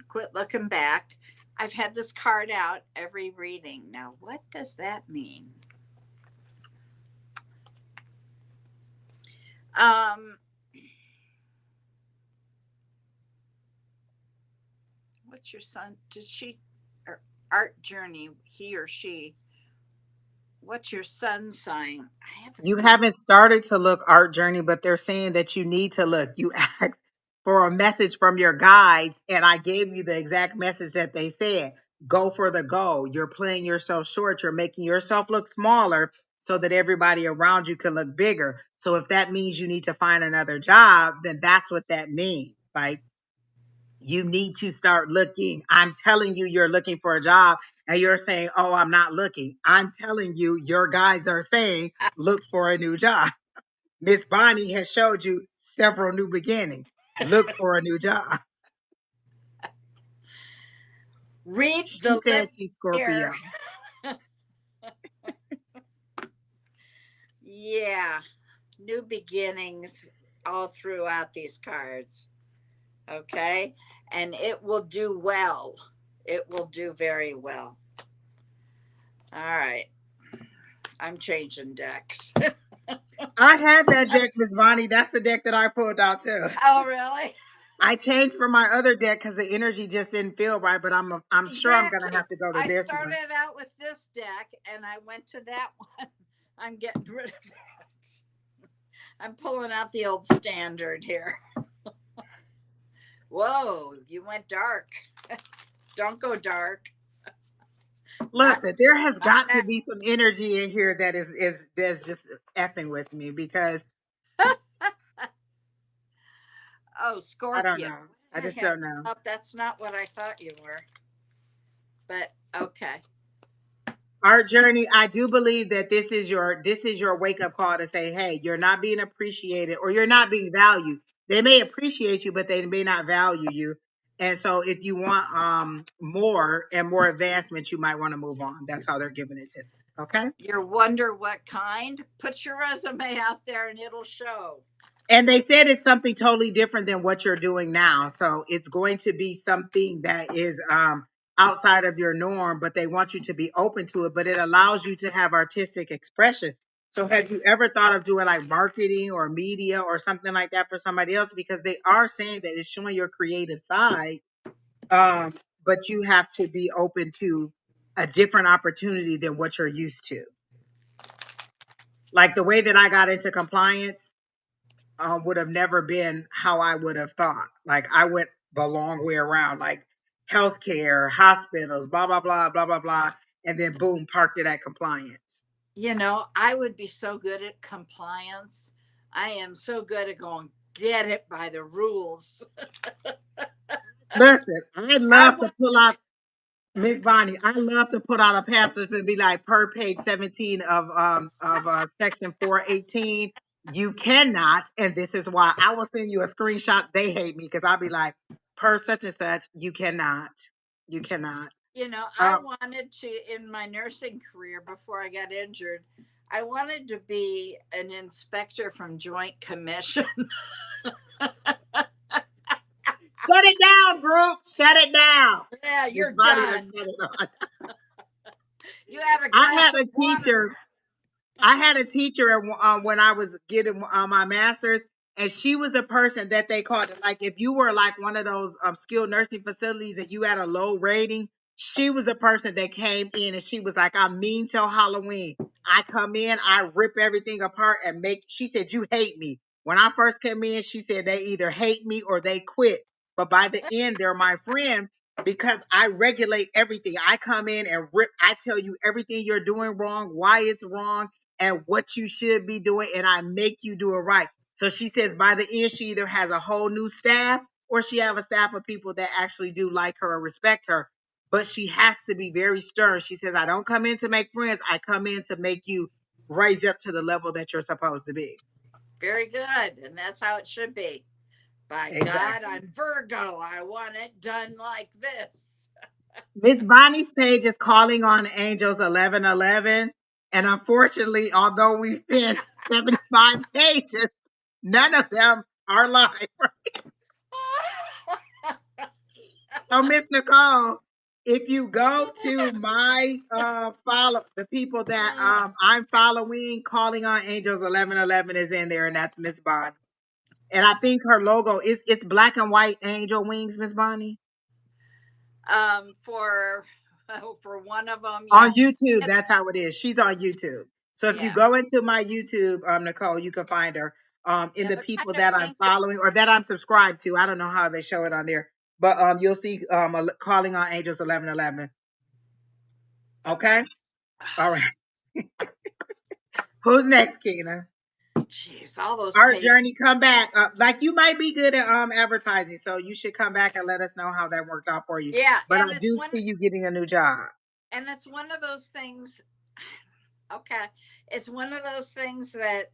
Speaker 1: Quit looking back. I've had this card out every reading. Now, what does that mean? Um, what's your son? Did she, or Art Journey, he or she? What's your sun sign? I have a
Speaker 2: You
Speaker 1: feeling.
Speaker 2: haven't started to look, Art Journey, but they're saying that you need to look. You asked for a message from your guides, and I gave you the exact message that they said. Go for the goal. You're playing yourself short. You're making yourself look smaller so that everybody around you can look bigger. So if that means you need to find another job, then that's what that means. Like, you need to start looking. I'm telling you, you're looking for a job and you're saying, oh, I'm not looking. I'm telling you, your guides are saying, look for a new job. Miss Bonnie has showed you several new beginnings. Look for a new job.
Speaker 1: Read
Speaker 2: She
Speaker 1: the
Speaker 2: says
Speaker 1: lips
Speaker 2: she's
Speaker 1: here.
Speaker 2: Scorpio.
Speaker 1: Yeah, new beginnings all throughout these cards. Okay, and it will do well. It will do very well. All right, I'm changing decks.
Speaker 2: I had that deck, Miss Bonnie. That's the deck that I pulled out too.
Speaker 1: Oh, really?
Speaker 2: I changed from my other deck because the energy just didn't feel right, but I'm sure I'm gonna
Speaker 1: Exactly.
Speaker 2: have to go to
Speaker 1: I
Speaker 2: this one.
Speaker 1: started out with this deck and I went to that one. I'm getting rid of that. I'm pulling out the old standard here. Whoa, you went dark. Don't go dark. Not
Speaker 2: Listen, there has
Speaker 1: not
Speaker 2: got
Speaker 1: now.
Speaker 2: to be some energy in here that is that's just effing with me because
Speaker 1: Oh,
Speaker 2: I don't
Speaker 1: Scorpio.
Speaker 2: know. I
Speaker 1: What
Speaker 2: just
Speaker 1: the heck?
Speaker 2: don't know.
Speaker 1: Oh, that's not what I thought you were. But okay.
Speaker 2: Our journey, I do believe that this is your wake up call to say, hey, you're not being appreciated or you're not being valued. They may appreciate you, but they may not value you. And so if you want more and more advancement, you might want to move on. That's how they're giving it to me. Okay.
Speaker 1: You wonder what kind? Put your resume out there and it'll show.
Speaker 2: And they said it's something totally different than what you're doing now. So it's going to be something that is outside of your norm, but they want you to be open to it, but it allows you to have artistic expression. So have you ever thought of doing like marketing or media or something like that for somebody else? Because they are saying that it's showing your creative side, um, but you have to be open to a different opportunity than what you're used to. Like the way that I got into compliance, would have never been how I would have thought. Like I went the long way around, like healthcare, hospitals, blah blah blah blah blah blah, and then boom, parked it at compliance.
Speaker 1: I would be so good at compliance. I am so good at going get it by the rules.
Speaker 2: Listen, I'd
Speaker 1: I
Speaker 2: love to
Speaker 1: would.
Speaker 2: pull out Miss Bonnie. I love to put out a pamphlet and be like, per page 17 of section 418, you cannot, and this is why. I will send you a screenshot. They hate me because I'll be like, per such and such, you cannot, you cannot.
Speaker 1: I wanted to, in my nursing career before I got injured, I wanted to be an inspector from Joint Commission.
Speaker 2: Shut it down, group. Shut it down.
Speaker 1: Yeah,
Speaker 2: Miss
Speaker 1: you're
Speaker 2: Bonnie was
Speaker 1: done.
Speaker 2: shut it on.
Speaker 1: You have a
Speaker 2: I
Speaker 1: glass
Speaker 2: had
Speaker 1: of
Speaker 2: a
Speaker 1: water.
Speaker 2: teacher. I had a teacher when I was getting my master's, and she was a person that they called it. Like if you were like one of those skilled nursing facilities and you had a low rating, she was a person that came in and she was like, "I'm mean till Halloween. I come in, I rip everything apart and make." She said, "You hate me." When I first came in, she said they either hate me or they quit. But by the end, they're my friend because I regulate everything. I come in and rip. I tell you everything you're doing wrong, why it's wrong, and what you should be doing, and I make you do it right. So she says by the end, she either has a whole new staff or she have a staff of people that actually do like her and respect her. But she has to be very stern. She says, I don't come in to make friends. I come in to make you raise up to the level that you're supposed to be.
Speaker 1: Very good. And that's how it should be. By God,
Speaker 2: Exactly.
Speaker 1: I'm Virgo. I want it done like this.
Speaker 2: Miss Bonnie's page is calling on Angels 1111. And unfortunately, although we've been 75 pages, none of them are live. So, Miss Nicole, if you go to my follow, the people that I'm following, calling on Angels 1111 is in there, and that's Miss Bonnie. And I think her logo is it's black and white angel wings, Miss Bonnie.
Speaker 1: For for one of them,
Speaker 2: On
Speaker 1: yeah.
Speaker 2: YouTube,
Speaker 1: And,
Speaker 2: that's how it is. She's on YouTube. So if you
Speaker 1: yeah.
Speaker 2: go into my YouTube, Nicole, you can find her in
Speaker 1: Yeah,
Speaker 2: the
Speaker 1: they're
Speaker 2: people
Speaker 1: kind of
Speaker 2: that I'm
Speaker 1: pink.
Speaker 2: following or that I'm subscribed to. I don't know how they show it on there, but you'll see calling on Angels 1111. Okay. All right. Who's next, Keena?
Speaker 1: Jeez, all those
Speaker 2: Our
Speaker 1: pages.
Speaker 2: journey, come back. Like you might be good at advertising, so you should come back and let us know how that worked out for you.
Speaker 1: Yeah,
Speaker 2: But I do see you getting a new job.
Speaker 1: and it's one of those things. Okay, it's one of those things that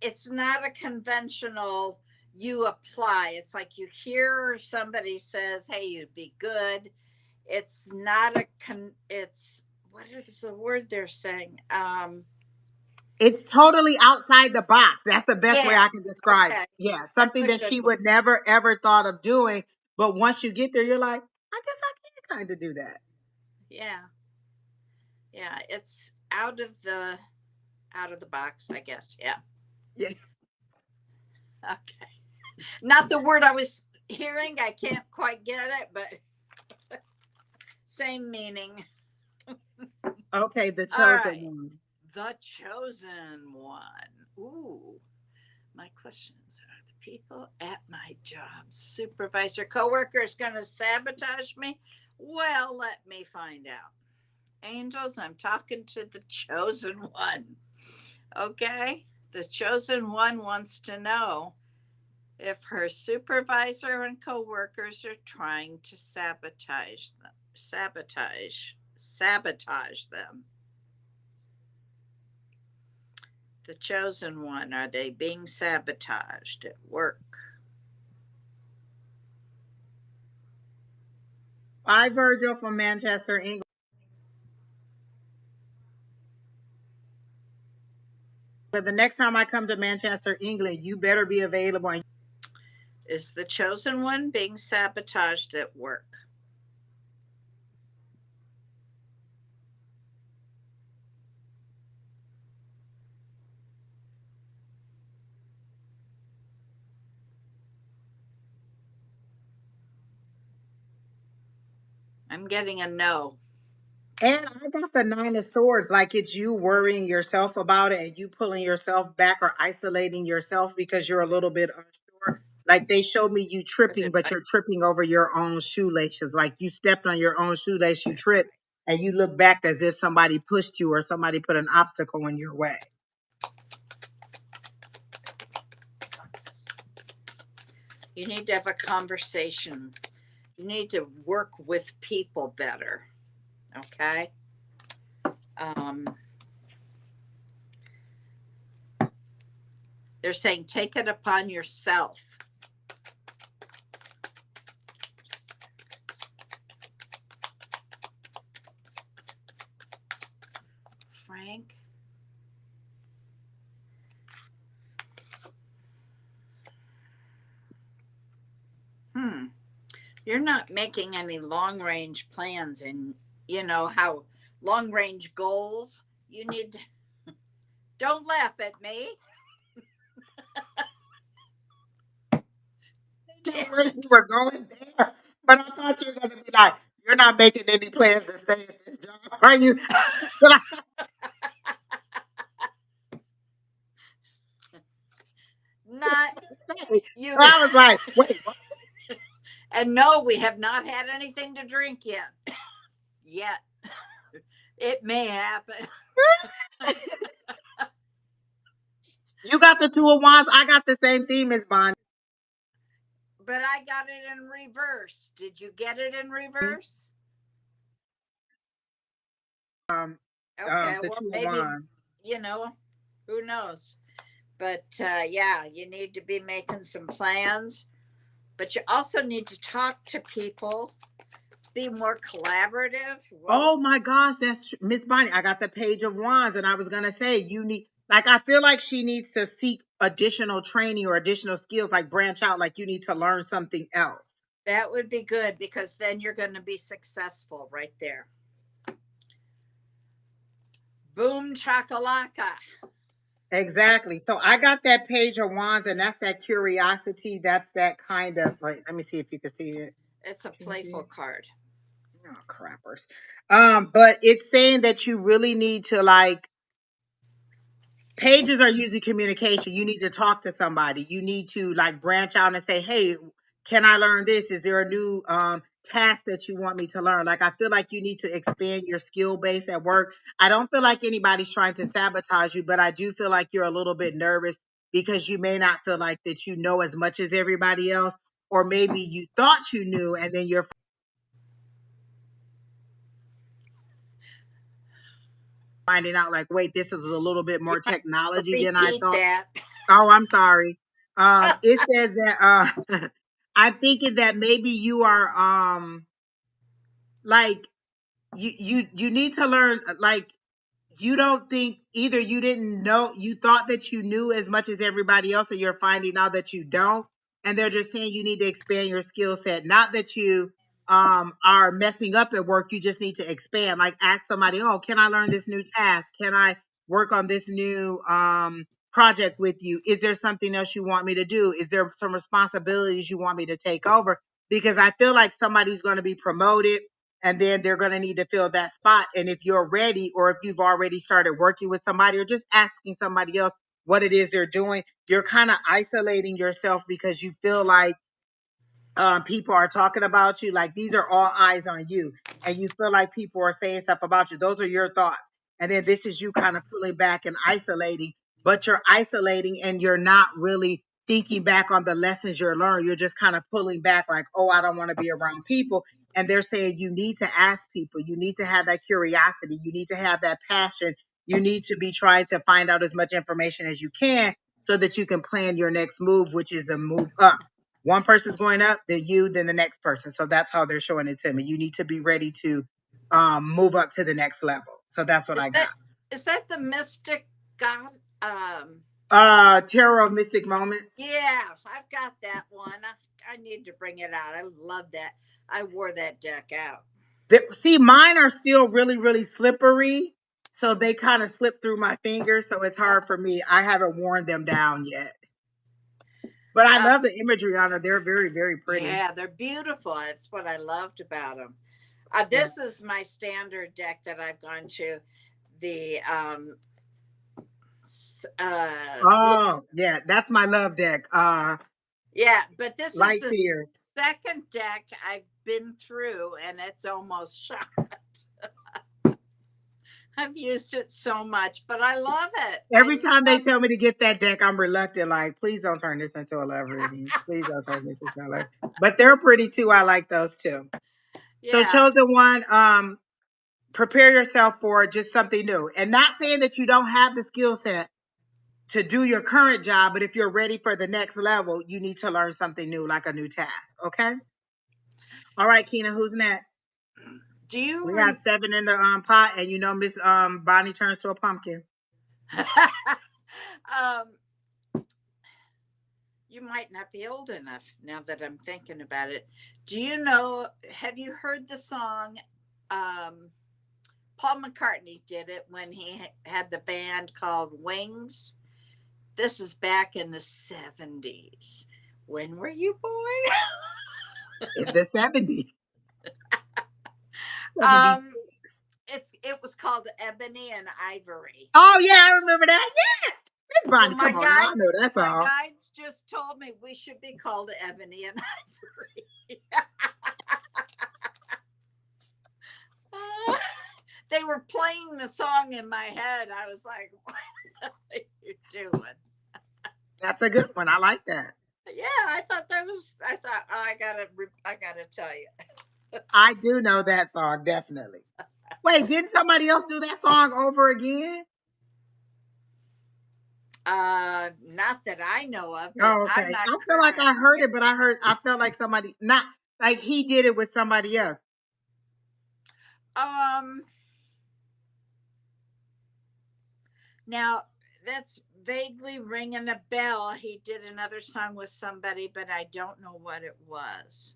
Speaker 1: it's not a conventional. You apply. It's like you hear somebody says, "Hey, you'd be good." It's not a It's what is the word they're saying?
Speaker 2: It's totally outside the box. That's the best way
Speaker 1: Yeah.
Speaker 2: I can describe it.
Speaker 1: Okay,
Speaker 2: Yeah,
Speaker 1: that's
Speaker 2: something
Speaker 1: a
Speaker 2: that
Speaker 1: good
Speaker 2: she
Speaker 1: one.
Speaker 2: would never ever thought of doing, but once you get there, you're like, I guess I can kind of do that.
Speaker 1: Yeah, yeah. It's out of the box, I guess. Yeah.
Speaker 2: Yeah.
Speaker 1: Okay. Not the word I was hearing. I can't quite get it, but same meaning.
Speaker 2: Okay, the
Speaker 1: All
Speaker 2: chosen
Speaker 1: right.
Speaker 2: one.
Speaker 1: The chosen one. Ooh. My questions are the people at my job, supervisor, coworker is going to sabotage me? Well, let me find out. Angels, I'm talking to the chosen one. Okay? The chosen one wants to know if her supervisor and coworkers are trying to sabotage them. The chosen one, are they being sabotaged at work?
Speaker 2: Hi, Virgil from Manchester, England. The next time I come to Manchester, England, you better be available.
Speaker 1: Is the chosen one being sabotaged at work? I'm getting a no.
Speaker 2: And I got the Nine of Swords, like it's you worrying yourself about it and you pulling yourself back or isolating yourself because you're a little bit unsure. Like they showed me you
Speaker 1: What
Speaker 2: tripping,
Speaker 1: did
Speaker 2: but
Speaker 1: I?
Speaker 2: you're tripping over your own shoelaces. Like you stepped on your own shoelace, you tripped, and you look back as if somebody pushed you or somebody put an obstacle in your way.
Speaker 1: You need to have a conversation. You need to work with people better. Okay. Um, they're saying take it upon yourself. Frank. You're not making any long range plans, and you know how long range goals you need to, don't laugh at me.
Speaker 2: No way you were going there, but I thought you were going to be like, you're not making any plans to stay at this job, are you? But I
Speaker 1: Not
Speaker 2: say, so
Speaker 1: you.
Speaker 2: I was like, wait, what?
Speaker 1: And no, we have not had anything to drink yet. Yet. It may happen.
Speaker 2: You got the Two of Wands. I got the same theme as Bonnie.
Speaker 1: But I got it in reverse. Did you get it in reverse?
Speaker 2: Um,
Speaker 1: Okay,
Speaker 2: the
Speaker 1: well,
Speaker 2: Two of
Speaker 1: maybe,
Speaker 2: Wands.
Speaker 1: who knows? But yeah, you need to be making some plans, but you also need to talk to people, be more collaborative. Whoa,
Speaker 2: Oh my gosh, that's Miss Bonnie. I got the Page of Wands, and I was gonna say you need, like, I feel like she needs to seek additional training or additional skills, like branch out, like you need to learn something else.
Speaker 1: that would be good because then you're going to be successful right there. Boom chakalaka.
Speaker 2: Exactly. So I got that Page of Wands, and that's that curiosity. That's that kind of like. Let me see if you can see it.
Speaker 1: It's a
Speaker 2: Can you see
Speaker 1: playful
Speaker 2: it?
Speaker 1: card.
Speaker 2: Oh, crappers. But it's saying that you really need to like pages are usually communication. You need to talk to somebody. You need to like branch out and say, hey, can I learn this? Is there a new task that you want me to learn? Like I feel like you need to expand your skill base at work. I don't feel like anybody's trying to sabotage you, but I do feel like you're a little bit nervous because you may not feel like that you know as much as everybody else, or maybe you thought you knew and then you're finding out like, wait, this is a little bit
Speaker 1: You
Speaker 2: more
Speaker 1: might have to
Speaker 2: technology than I
Speaker 1: repeat
Speaker 2: thought.
Speaker 1: that.
Speaker 2: Oh, I'm sorry. It says that I'm thinking that maybe you are like you need to learn like you don't think either you didn't know you thought that you knew as much as everybody else and you're finding out that you don't, and they're just saying you need to expand your skill set, not that you are messing up at work. You just need to expand, like ask somebody, oh, can I learn this new task, can I work on this new project with you, is there something else you want me to do, is there some responsibilities you want me to take over, because I feel like somebody's going to be promoted and then they're going to need to fill that spot. And if you're ready, or if you've already started working with somebody or just asking somebody else what it is they're doing, you're kind of isolating yourself because you feel like people are talking about you, like these are all eyes on you, and you feel like people are saying stuff about you. Those are your thoughts. And then this is you kind of pulling back and isolating, but you're isolating and you're not really thinking back on the lessons you're learning. You're just kind of pulling back, like, oh, I don't want to be around people. And they're saying you need to ask people, you need to have that curiosity, you need to have that passion, you need to be trying to find out as much information as you can so that you can plan your next move, which is a move up. One person's going up, then you, then the next person. So that's how they're showing it to me. You need to be ready to move up to the next level. So that's what
Speaker 1: Is
Speaker 2: I got.
Speaker 1: that is that the mystic god?
Speaker 2: Tarot of Mystic Moments.
Speaker 1: Yeah, I've got that one. I need to bring it out. I love that. I wore that deck out.
Speaker 2: See, mine are still really, really slippery. So they kind of slip through my fingers. So it's hard for me. I haven't worn them down yet. But I
Speaker 1: Uh,
Speaker 2: love the imagery on it. They're very, very pretty.
Speaker 1: yeah, they're beautiful. That's what I loved about them.
Speaker 2: Yeah.
Speaker 1: This is my standard deck that I've gone to. The
Speaker 2: Oh, yeah, that's my love deck.
Speaker 1: yeah, but this is
Speaker 2: Light
Speaker 1: the
Speaker 2: Seer.
Speaker 1: second deck I've been through, and it's almost shot. I've used it so much, but I love it.
Speaker 2: Every time they
Speaker 1: Love
Speaker 2: tell me to get that deck, I'm reluctant. Like, please don't turn this into a love reading. Please don't turn this into a love. But they're pretty too. I like those too. So,
Speaker 1: yeah.
Speaker 2: chosen one, prepare yourself for just something new. And not saying that you don't have the skill set to do your current job, but if you're ready for the next level, you need to learn something new, like a new task. Okay. All right, Keena, who's next?
Speaker 1: Do you
Speaker 2: We have 7 in the pot, and Miss Bonnie turns to a pumpkin.
Speaker 1: um, you might not be old enough now that I'm thinking about it. Do you know, have you heard the song? Paul McCartney did it when he had the band called Wings. This is back in the 70s. When were you born?
Speaker 2: In the 70s. 70s.
Speaker 1: um, it was called Ebony and Ivory.
Speaker 2: Oh, yeah, I remember that. Yeah. Miss
Speaker 1: Well,
Speaker 2: Bonnie, come on now. I know that's
Speaker 1: my
Speaker 2: all.
Speaker 1: guides just told me we should be called Ebony and Ivory. They were playing the song in my head. I was like, what are you doing?
Speaker 2: That's a good one. I like that.
Speaker 1: Yeah, I thought oh, I gotta tell you.
Speaker 2: I do know that song, definitely. Wait, didn't somebody else do that song over again?
Speaker 1: Not that I know of, but
Speaker 2: Oh, okay.
Speaker 1: I'm not
Speaker 2: I feel like
Speaker 1: current.
Speaker 2: I heard it, but I felt like somebody, not like he did it with somebody else.
Speaker 1: Um, Now that's vaguely ringing a bell. He did another song with somebody, but I don't know what it was.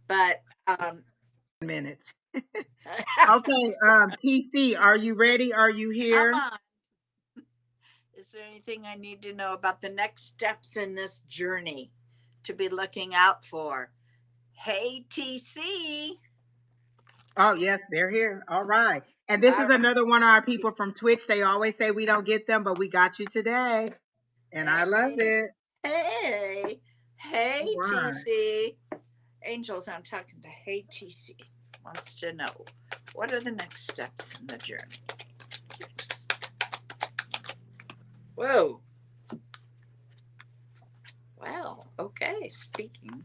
Speaker 1: But
Speaker 2: Minutes. Okay, TC, are you ready? Are you
Speaker 1: come
Speaker 2: here?
Speaker 1: on. Is there anything I need to know about the next steps in this journey to be looking out for? Hey, TC.
Speaker 2: Oh, yes, they're here. All right. And this is
Speaker 1: All
Speaker 2: another one of our people from Twitch. They always say we don't get them, but we got you today. And I
Speaker 1: right.
Speaker 2: love it.
Speaker 1: Hey, hey,
Speaker 2: All right.
Speaker 1: TC. Angels, I'm talking to Hey TC. Wants to know what are the next steps in the journey? Whoa. Well, okay. Speaking.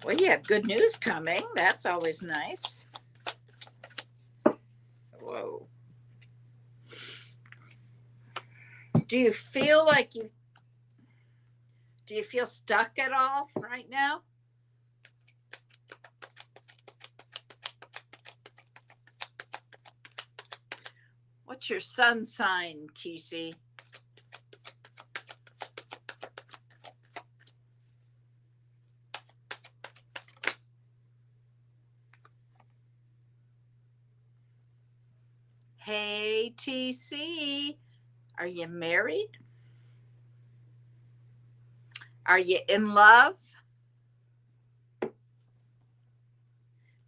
Speaker 1: Well, you have good news coming. That's always nice. Whoa. Do you feel like do you feel stuck at all right now? What's your sun sign, TC? Hey, TC. Are you married? Are you in love?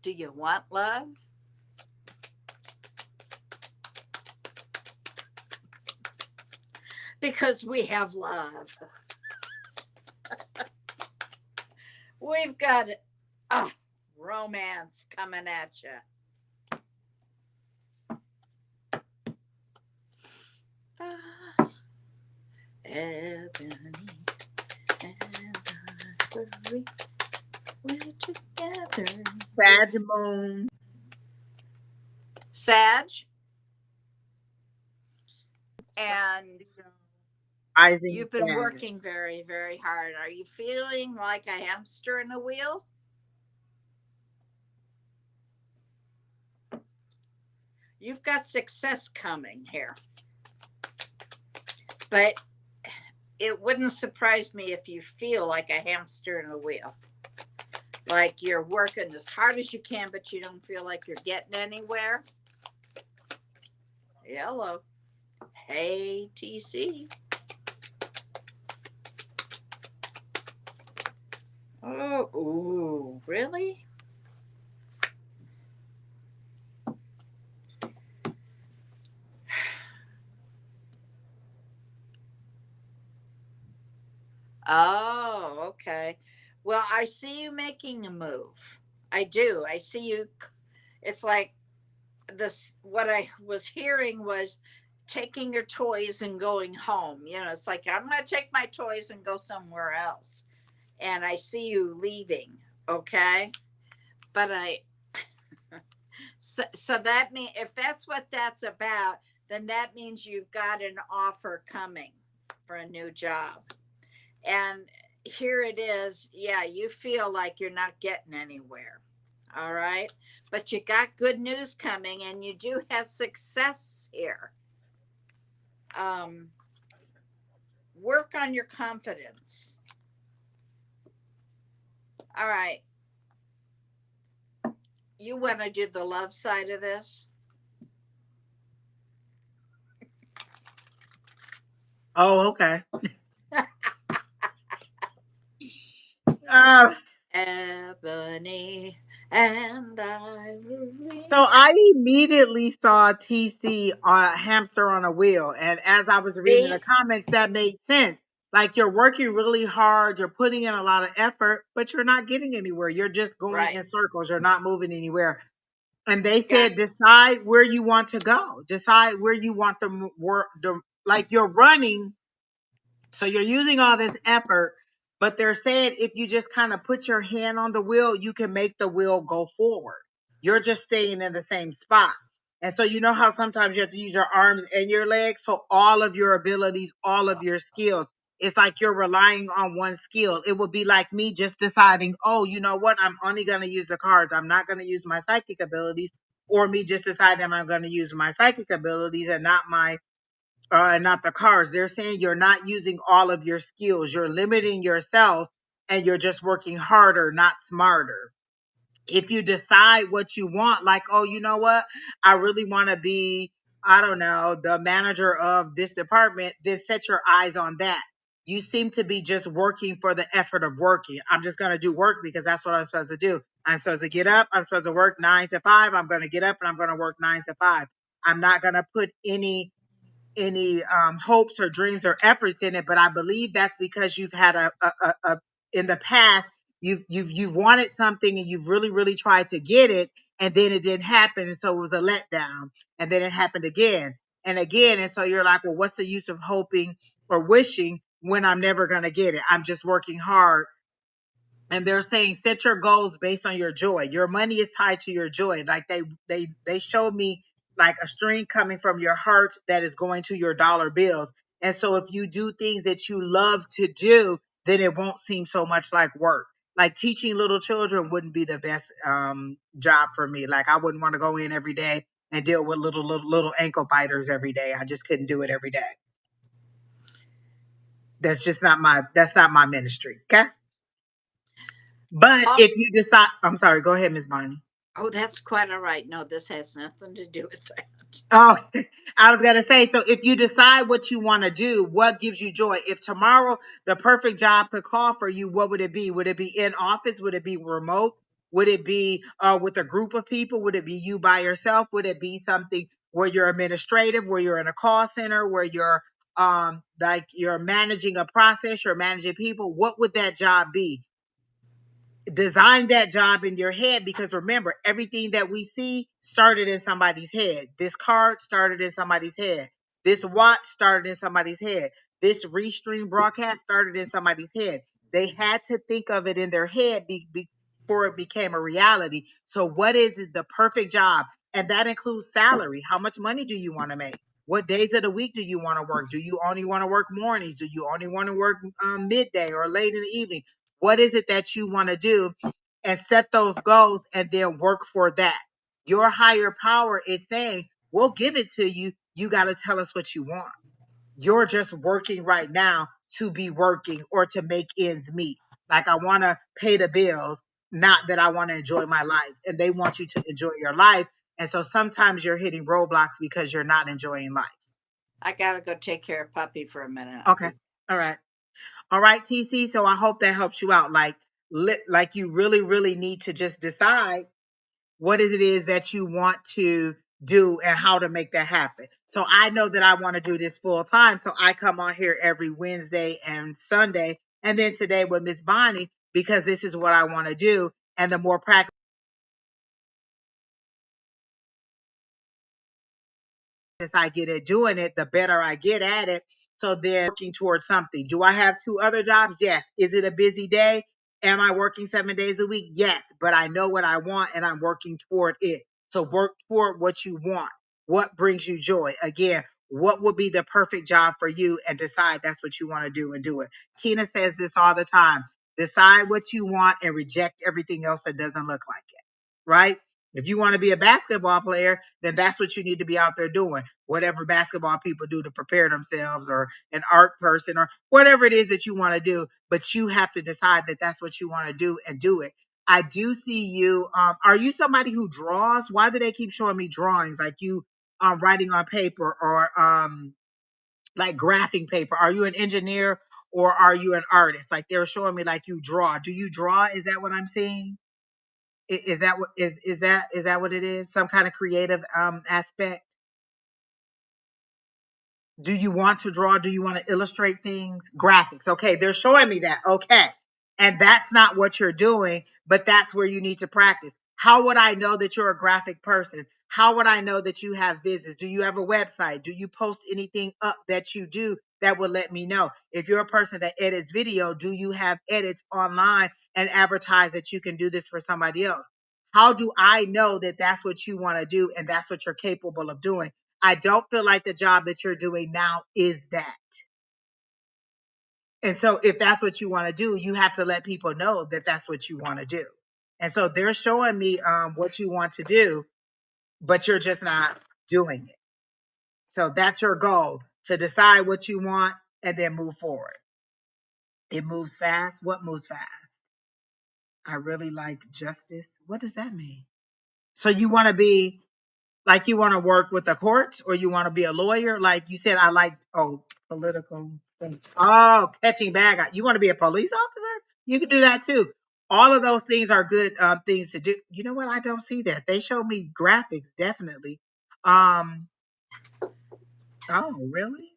Speaker 1: Do you want love? Because we have love. We've got romance coming at you. Ebony and Ivory, we're together.
Speaker 2: Sag Moon.
Speaker 1: Sag. And
Speaker 2: Rising
Speaker 1: you've been
Speaker 2: Sag.
Speaker 1: working very, very hard. Are you feeling like a hamster in a wheel? You've got success coming here. But it wouldn't surprise me if you feel like a hamster in a wheel. Like you're working as hard as you can, but you don't feel like you're getting anywhere. Hello. Hey, TC. Oh, ooh, really? Oh, okay. Well, I see you making a move. I do. I see you. It's like this, what I was hearing was taking your toys and going home. You know, it's like, I'm going to take my toys and go somewhere else. And I see you leaving. Okay. But so that means if that's what that's about, then that means you've got an offer coming for a new job. And here it is. Yeah, you feel like you're not getting anywhere. All right. But you got good news coming and you do have success here. Um, Work on your confidence. All right. You want to do the love side of this?
Speaker 2: Oh, okay. Uh,
Speaker 1: Ebony and Ivory.
Speaker 2: so I immediately saw TC hamster on a wheel. And as I was reading the
Speaker 1: See?
Speaker 2: comments, that made sense. Like you're working really hard, you're putting in a lot of effort, but you're not getting anywhere. You're just going
Speaker 1: Right.
Speaker 2: in circles. You're not moving anywhere. And they
Speaker 1: Got
Speaker 2: said, decide where you want to go. Decide where you want the work. Like you're running, so you're using all this effort, but they're saying if you just kind of put your hand on the wheel, you can make the wheel go forward. You're just staying in the same spot. And so you know how sometimes you have to use your arms and your legs. So all of your abilities, all of your skills, it's like you're relying on one skill. It would be like me just deciding, oh, you know what? I'm only going to use the cards. I'm not going to use my psychic abilities. Or me just deciding I'm going to use my psychic abilities and not the cards. They're saying you're not using all of your skills. You're limiting yourself and you're just working harder, not smarter. If you decide what you want, like, oh, you know what? I really want to be, I don't know, the manager of this department, then set your eyes on that. You seem to be just working for the effort of working. I'm just going to do work because that's what I'm supposed to do. I'm supposed to get up. I'm supposed to work 9 to 5. I'm going to get up and I'm going to work 9 to 5. I'm not going to put any hopes or dreams or efforts in it, but I believe that's because you've had a in the past you've wanted something and you've really tried to get it, and then it didn't happen, and so it was a letdown, and then it happened again and again, and so you're like, well, what's the use of hoping or wishing when I'm never going to get it? I'm just working hard. And they're saying set your goals based on your joy. Your money is tied to your joy. Like they showed me like a string coming from your heart that is going to your dollar bills. And so if you do things that you love to do, then it won't seem so much like work. Like teaching little children wouldn't be the best job for me. Like I wouldn't want to go in every day and deal with little ankle biters every day. I just couldn't do it every day. That's not my ministry. Okay. But
Speaker 1: oh,
Speaker 2: if you decide, I'm sorry, go ahead, Miss Bonnie.
Speaker 1: oh, that's quite all right. No, this has nothing to do with that.
Speaker 2: Oh, I was going to say, so if you decide what you want to do, what gives you joy? If tomorrow the perfect job could call for you, what would it be? Would it be in office? Would it be remote? Would it be with a group of people? Would it be you by yourself? Would it be something where you're administrative, where you're in a call center, where you're like you're managing a process, you're managing people? What would that job be? Design that job in your head, because remember, everything that we see started in somebody's head. This card started in somebody's head. This watch started in somebody's head. This restream broadcast started in somebody's head. They had to think of it in their head before it became a reality. So what is it, the perfect job? And that includes salary. How much money do you want to make? What days of the week do you want to work? Do you only want to work mornings? Do you only want to work midday or late in the evening? What is it that you want to do? And set those goals and then work for that. Your higher power is saying, we'll give it to you. You got to tell us what you want. You're just working right now to be working or to make ends meet. Like, I want to pay the bills, not that I want to enjoy my life. And they want you to enjoy your life. And so sometimes you're hitting roadblocks because you're not enjoying life.
Speaker 1: I gotta go take care of puppy for a minute.
Speaker 2: Okay. All right. All right, TC. So I hope that helps you out. Like, like you really, really need to just decide what is it is that you want to do and how to make that happen. So I know that I want to do this full time. So I come on here every Wednesday and Sunday, and then today with Miss Bonnie, because this is what I want to do. And the more practice I get at doing it, the better I get at it. So then working towards something. Do I have two other jobs? Yes. Is it a busy day? Am I working 7 days a week? Yes. But I know what I want and I'm working toward it. So work toward what you want. What brings you joy? Again, what would be the perfect job for you and decide that's what you want to do and do it. Kina says this all the time. Decide what you want and reject everything else that doesn't look like it. Right? If you want to be a basketball player, then that's what you need to be out there doing. Whatever basketball people do to prepare themselves, or an art person, or whatever it is that you want to do. But you have to decide that that's what you want to do and do it. I do see you. Are you somebody who draws? Why do they keep showing me drawings like you writing on paper, or like graphing paper? Are you an engineer or are you an artist? Like they're showing me like you draw. Do you draw? Is that what I'm seeing? Is that what is that what it is? Some kind of creative aspect? Do you want to draw? Do you want to illustrate things? Graphics. Okay, they're showing me that. Okay. And that's not what you're doing, but that's where you need to practice. How would I know that you're a graphic person? How would I know that you have business? Do you have a website? Do you post anything up that you do that would let me know? If you're a person that edits video, do you have edits online and advertise that you can do this for somebody else? How do I know that that's what you want to do and that's what you're capable of doing? I don't feel like the job that you're doing now is that. And so if that's what you want to do, you have to let people know that that's what you want to do. And so they're showing me what you want to do, but you're just not doing it. So that's your goal, to decide what you want and then move forward. It moves fast. What moves fast? I really like justice. What does that mean? So you want to be like, you want to work with the courts, or you want to be a lawyer? Like you said, I like, political things. Oh, catching bad guys. You want to be a police officer? You can do that too. All of those things are good things to do. You know what? I don't see that. They show me graphics, definitely. Um, oh, really?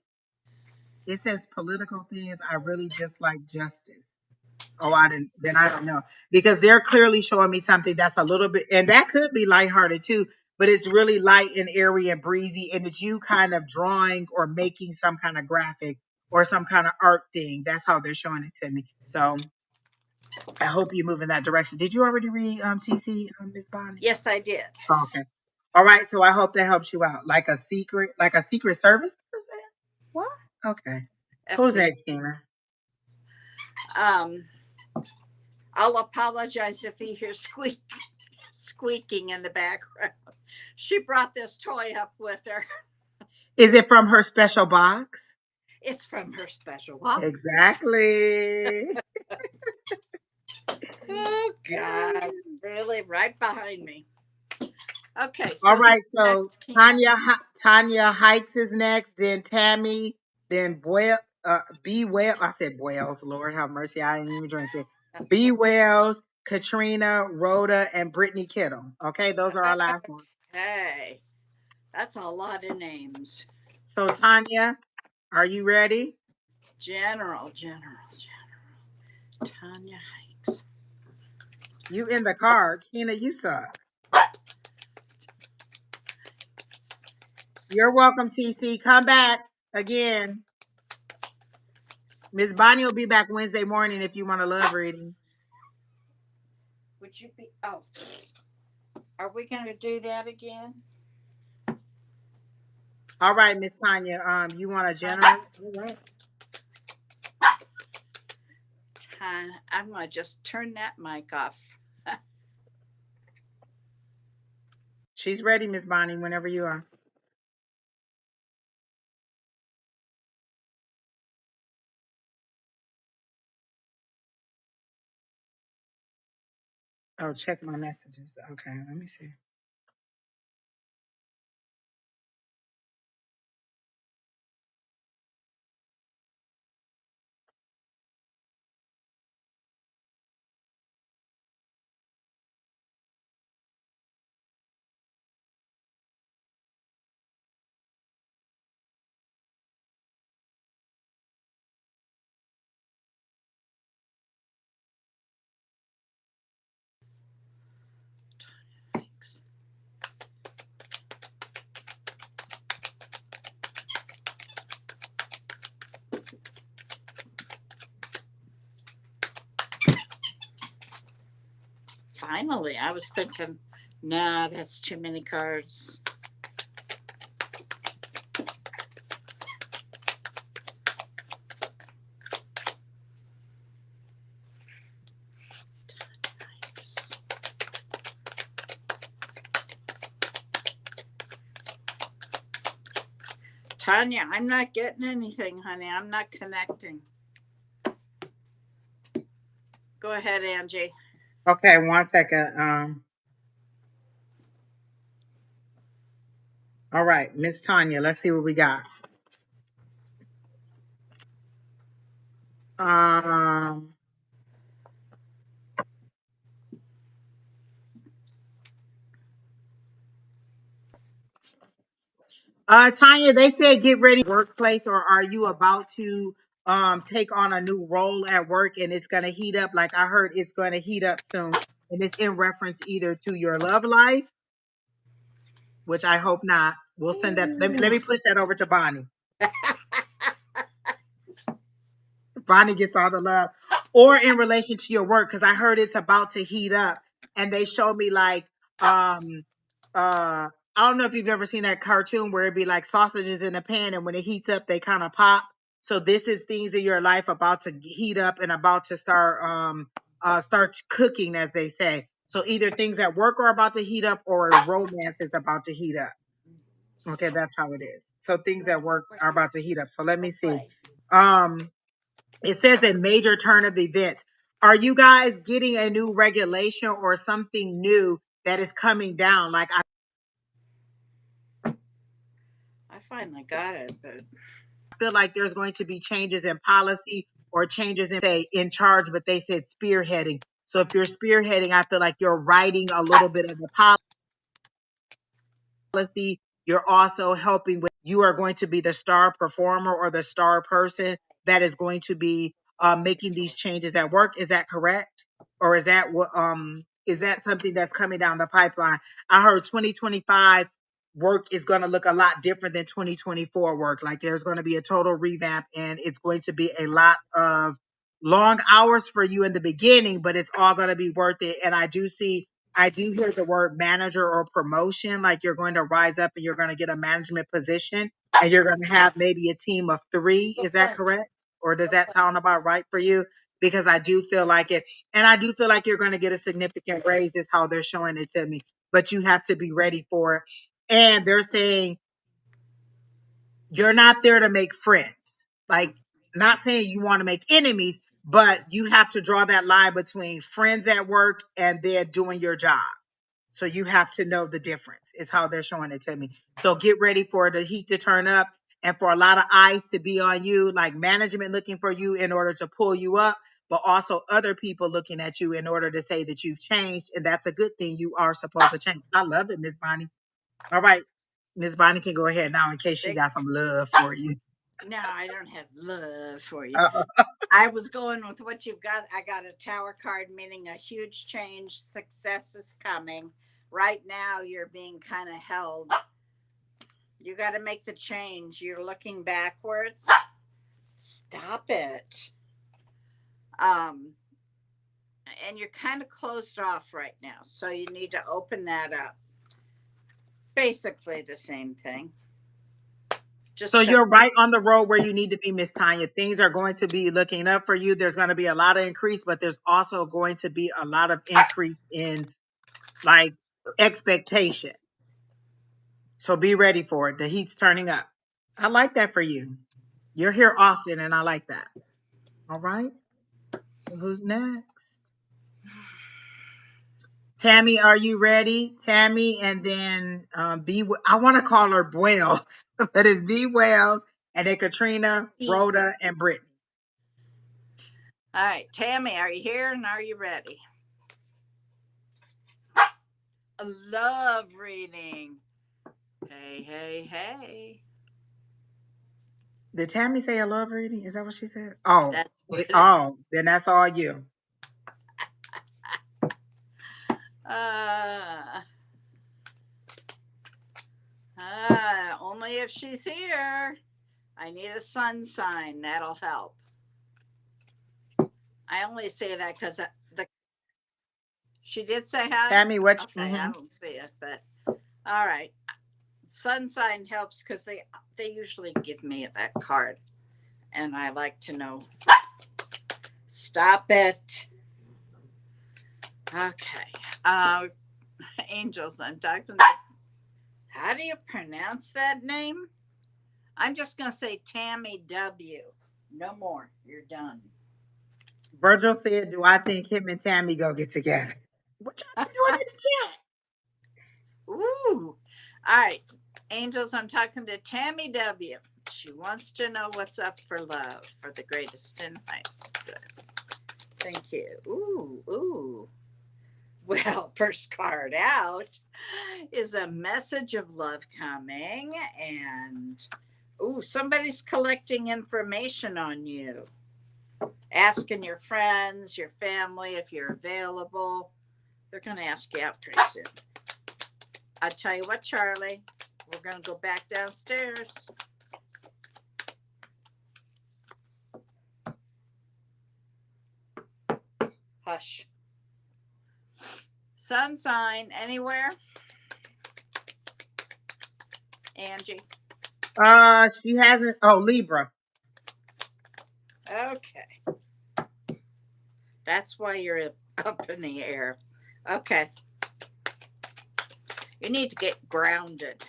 Speaker 2: It says political things. I really just like justice. Oh, I didn't. Then I don't know, because they're clearly showing me something that's a little bit, and that could be lighthearted too. But it's really light and airy and breezy, and it's you kind of drawing or making some kind of graphic or some kind of art thing. That's how they're showing it to me. So I hope you move in that direction. Did you already read TC, Miss Bonnie?
Speaker 1: Yes, I did.
Speaker 2: Oh, okay. All right. So I hope that helps you out. Like a secret service person. What? Okay. Who's
Speaker 1: FB.
Speaker 2: next, Tina?
Speaker 1: Um, I'll apologize if you hear squeaking in the background. She brought this toy up with her.
Speaker 2: Is it from her special box?
Speaker 1: It's from her special box.
Speaker 2: Exactly.
Speaker 1: Oh God, really, right behind me. Okay,
Speaker 2: All
Speaker 1: so who's
Speaker 2: right. So
Speaker 1: next, Kina?
Speaker 2: Tanya Hikes is next. Then Tammy. Then Boyle. B Well. I said Boyles. Lord have mercy. I didn't even drink it. B Wells, Katrina, Rhoda, and Brittany Kittle. Okay, those are our last ones.
Speaker 1: Hey, that's a lot of names.
Speaker 2: So Tanya, are you ready?
Speaker 1: General. Tanya Hikes.
Speaker 2: You in the car, Kina? You suck. You're welcome, TC. Come back again. Miss Bonnie will be back Wednesday morning if you want a love reading.
Speaker 1: Would you be? Oh, are we going to do that again?
Speaker 2: All right, Miss Tanya. You want a general? All right.
Speaker 1: I'm going to just turn that mic off.
Speaker 2: She's ready, Miss Bonnie, whenever you are. Oh, check my messages. Okay, let me see.
Speaker 1: Finally, I was thinking, nah, that's too many cards. Tanya, I'm not getting anything, honey. I'm not connecting. Go ahead, Angie.
Speaker 2: Okay, 1 second. All right, Miss Tanya, let's see what we got. Um, Tanya, they said get ready workplace, or are you about to take on a new role at work and it's gonna heat up? Like I heard it's gonna heat up soon. And it's in reference either to your love life, which I hope not. We'll send that. Let me push that over to Bonnie. Bonnie gets all the love. Or in relation to your work, because I heard it's about to heat up. And they showed me like I don't know if you've ever seen that cartoon where it'd be like sausages in a pan and when it heats up they kind of pop. So this is things in your life about to heat up and about to start cooking, as they say. So either things at work are about to heat up or a romance is about to heat up. Okay, that's how it is. So things at work are about to heat up. So let me see. Um it says a major turn of events. Are you guys getting a new regulation or something new that is coming down? Like
Speaker 1: I finally got it, but
Speaker 2: I feel like there's going to be changes in policy or changes in say in charge, but they said spearheading. So if you're spearheading, I feel like you're writing a little bit of the policy. You're also helping with, you are going to be the star performer or the star person that is going to be making these changes at work. Is that correct? Or is that what is that something that's coming down the pipeline? I heard 2025 work is going to look a lot different than 2024 work. Like there's going to be a total revamp and it's going to be a lot of long hours for you in the beginning, but it's all going to be worth it. And I do hear the word manager or promotion, like you're going to rise up and you're going to get a management position and you're going to have maybe a team of 3. Is that correct? Or does that sound about right for you? Because I do feel like it. And I do feel like you're going to get a significant raise, is how they're showing it to me. But you have to be ready for it. And they're saying you're not there to make friends. Like, not saying you want to make enemies, but you have to draw that line between friends at work and then doing your job. So you have to know the difference, is how they're showing it to me. So get ready for the heat to turn up and for a lot of eyes to be on you, like management looking for you in order to pull you up, but also other people looking at you in order to say that you've changed. And that's a good thing. You are supposed to change. I love it, Miss Bonnie. All right. Miss Bonnie can go ahead now in case she
Speaker 1: they,
Speaker 2: got some love for you.
Speaker 1: no, I don't have love for you. I was going with what you've got. I got a tower card, meaning a huge change. Success is coming. Right now, you're being kind of held. You got to make the change. You're looking backwards. Stop it. Um, and you're kind of closed off right now. So you need to open that up. Basically the same thing.
Speaker 2: So you're right on the road where you need to be, Miss Tanya. Things are going to be looking up for you. There's going to be a lot of increase, but there's also going to be a lot of increase in like expectation. So be ready for it. The heat's turning up. I like that for you. You're here often, and I like that. All right. So who's next? Tammy, are you ready? Tammy, and then B. I want to call her Wells, but it's B. Wells, and then Katrina, Rhoda, and Brittany.
Speaker 1: All right, Tammy, are you here and are you ready? A love reading. Hey, hey, hey.
Speaker 2: Did Tammy say a love reading? Is that what she said? Oh,
Speaker 1: That's
Speaker 2: oh, then that's all you.
Speaker 1: uh, only if she's here. I need a sun sign. That'll help. I only say that because the She did say hi?
Speaker 2: Tammy, what?
Speaker 1: Okay, I don't see it, but all right. Sun sign helps because they usually give me that card, and I like to know. Stop it. Okay. Angels, I'm talking to. How do you pronounce that name? I'm just going to say Tammy W. No more. You're done.
Speaker 2: Virgil said, "Do I think him and Tammy go get together?" What y'all been doing in the chat?
Speaker 1: Ooh. All right. Angels, I'm talking to Tammy W. She wants to know what's up for love for the greatest in heights. Good. Thank you. Ooh, ooh. Well, first card out is a message of love coming, and ooh, somebody's collecting information on you, asking your friends, your family if you're available. They're going to ask you out pretty soon. I'll tell you what, Charlie, we're going to go back downstairs. Hush. Sun sign anywhere? Angie.
Speaker 2: She hasn't. Oh, Libra.
Speaker 1: Okay. That's why you're up in the air. Okay. You need to get grounded.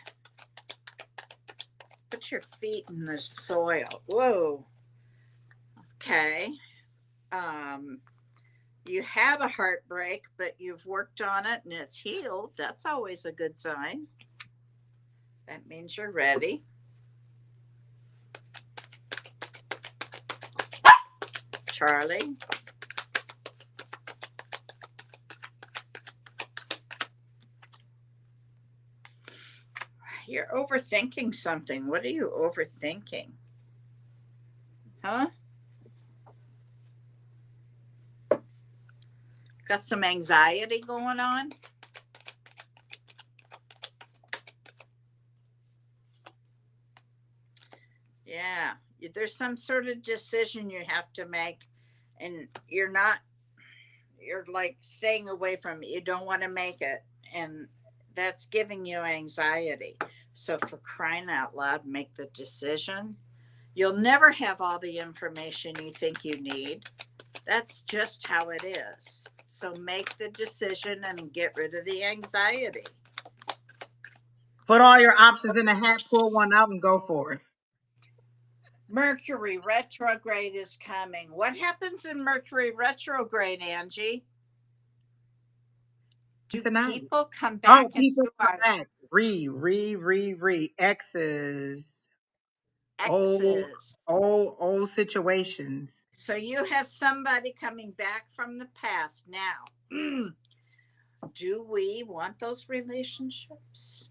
Speaker 1: Put your feet in the soil. Whoa. Okay. You had a heartbreak, but you've worked on it and it's healed. That's always a good sign. That means you're ready. Charlie. You're overthinking something. What are you overthinking? Huh? Got some anxiety going on? Yeah. There's some sort of decision you have to make, and you're like staying away from it. You don't want to make it. And that's giving you anxiety. So, for crying out loud, make the decision. You'll never have all the information you think you need. That's just how it is. So, make the decision and get rid of the anxiety.
Speaker 2: Put all your options in a hat, pull one out, and go for it.
Speaker 1: Mercury retrograde is coming. What happens in Mercury retrograde, Angie? Do
Speaker 2: Tonight.
Speaker 1: people come back?
Speaker 2: Oh, people come back. Exes.
Speaker 1: Exes.
Speaker 2: Old situations.
Speaker 1: So you have somebody coming back from the past now. Do we want those relationships?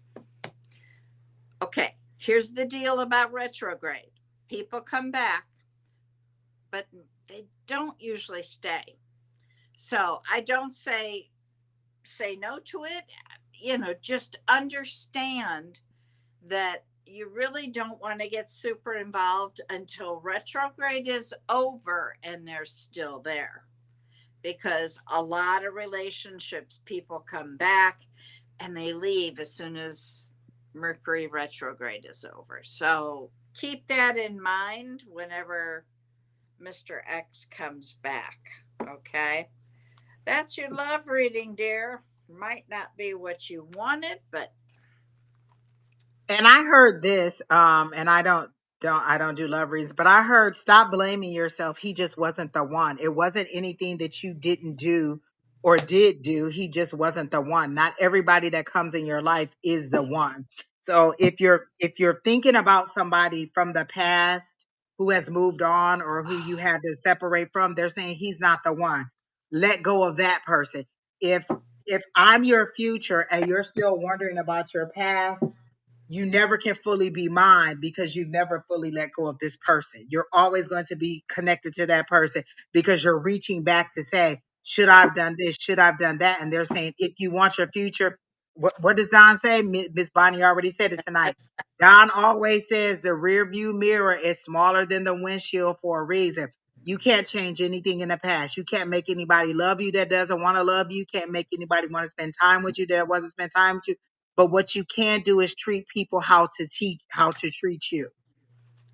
Speaker 1: Okay, here's the deal about retrograde. People come back, but they don't usually stay. So I don't say no to it. Just understand that you really don't want to get super involved until retrograde is over and they're still there. Because a lot of relationships, people come back and they leave as soon as Mercury retrograde is over. So keep that in mind whenever Mr. X comes back. Okay. That's your love reading, dear. Might not be what you wanted, but
Speaker 2: And I heard this, and I don't do love reads, but I heard stop blaming yourself. He just wasn't the one. It wasn't anything that you didn't do or did do. He just wasn't the one. Not everybody that comes in your life is the one. So if you're thinking about somebody from the past who has moved on or who you had to separate from, they're saying he's not the one. Let go of that person. If I'm your future and you're still wondering about your past, you never can fully be mine because you never fully let go of this person. You're always going to be connected to that person because you're reaching back to say, should I have done this? Should I have done that? And they're saying, if you want your future, what does Don say? Miss Bonnie already said it tonight. Don always says the rear view mirror is smaller than the windshield for a reason. You can't change anything in the past. You can't make anybody love you that doesn't want to love you. You can't make anybody want to spend time with you that wasn't spend time with you. But what you can do is treat people how to treat you.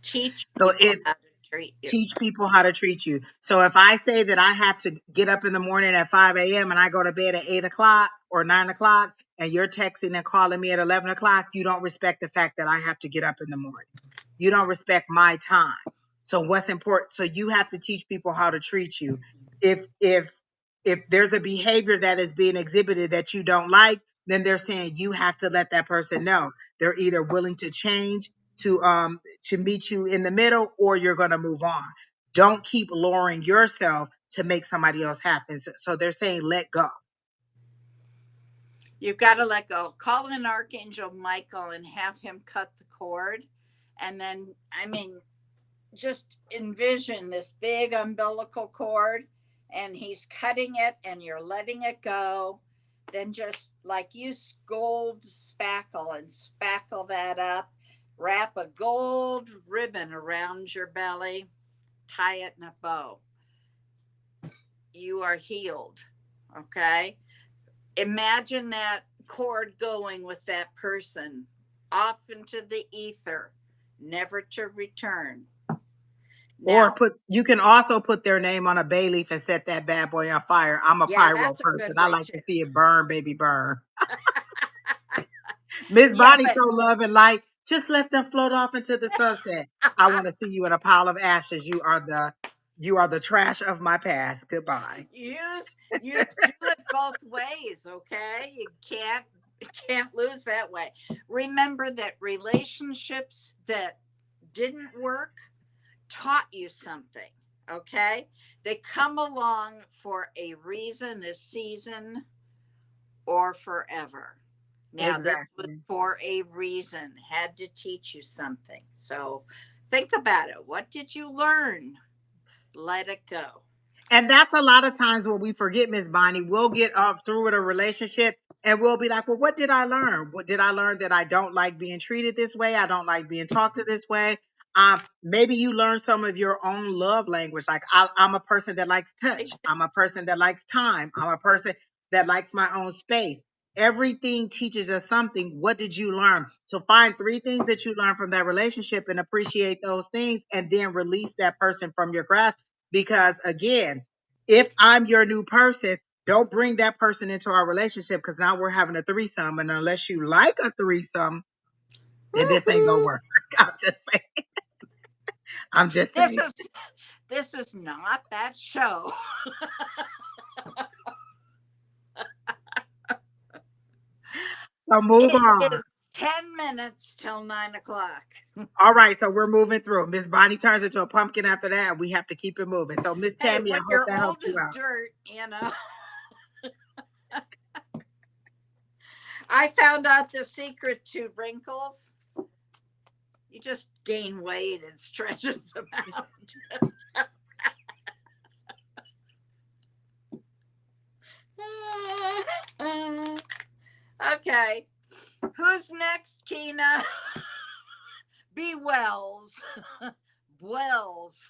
Speaker 1: Teach
Speaker 2: So
Speaker 1: people how to treat you.
Speaker 2: teach people how to treat you. So if I say that I have to get up in the morning at 5 a.m. and I go to bed at 8 o'clock or 9 o'clock, and you're texting and calling me at 11 o'clock, you don't respect the fact that I have to get up in the morning. You don't respect my time. So what's important? So you have to teach people how to treat you. If there's a behavior that is being exhibited that you don't like, then they're saying you have to let that person know. They're either willing to change to meet you in the middle, or you're going to move on. Don't keep lowering yourself to make somebody else happy. So they're saying let go.
Speaker 1: You've got to let go. Call in Archangel Michael and have him cut the cord. And then, I mean, just envision this big umbilical cord, and he's cutting it and you're letting it go. Then just like use gold spackle and spackle that up. Wrap a gold ribbon around your belly, tie it in a bow. You are healed. Okay. Imagine that cord going with that person off into the ether, never to return.
Speaker 2: Or
Speaker 1: Now,
Speaker 2: you can also put their name on a bay leaf and set that bad boy on fire. I'm a
Speaker 1: yeah,
Speaker 2: pyro
Speaker 1: that's a
Speaker 2: person.
Speaker 1: good
Speaker 2: I
Speaker 1: way
Speaker 2: like
Speaker 1: too.
Speaker 2: to see it burn, baby, burn. Miss
Speaker 1: Yeah,
Speaker 2: Bonnie
Speaker 1: but
Speaker 2: so love and light. Just let them float off into the sunset. I want to see you in a pile of ashes. You are the trash of my past. Goodbye.
Speaker 1: you do it both ways, okay? You can't lose that way. Remember that relationships that didn't work taught you something, okay? They come along for a reason, a season, or forever. Now, this was
Speaker 2: Exactly.
Speaker 1: for a reason, had to teach you something. So think about it. What did you learn? Let it go.
Speaker 2: And that's a lot of times what we forget, Miss Bonnie. We'll get up through with a relationship and we'll be like, well, what did I learn? What did I learn? That I don't like being treated this way? I don't like being talked to this way. Maybe you learn some of your own love language. Like I'm a person that likes touch.
Speaker 1: Exactly.
Speaker 2: I'm a person that likes time. I'm a person that likes my own space. Everything teaches us something. What did you learn? So find 3 things that you learned from that relationship and appreciate those things, and then release that person from your grasp. Because again, if I'm your new person, don't bring that person into our relationship, because now we're having a threesome. And unless you like a threesome, then this ain't gonna
Speaker 1: Woo-hoo.
Speaker 2: work. I'm just saying. I'm just
Speaker 1: This
Speaker 2: saying.
Speaker 1: is this is not that show.
Speaker 2: So move
Speaker 1: It
Speaker 2: on.
Speaker 1: is 10 minutes till 9 o'clock.
Speaker 2: All right, so we're moving through. Miss Bonnie turns into a pumpkin after that, and we have to keep it moving. So Miss
Speaker 1: Hey,
Speaker 2: Tammy, I
Speaker 1: when
Speaker 2: hope
Speaker 1: you're
Speaker 2: that
Speaker 1: old
Speaker 2: helps you
Speaker 1: as
Speaker 2: out.
Speaker 1: dirt, I found out the secret to wrinkles. You just gain weight and stretches them out. Okay. Who's next, Keena? B. Wells. Wells.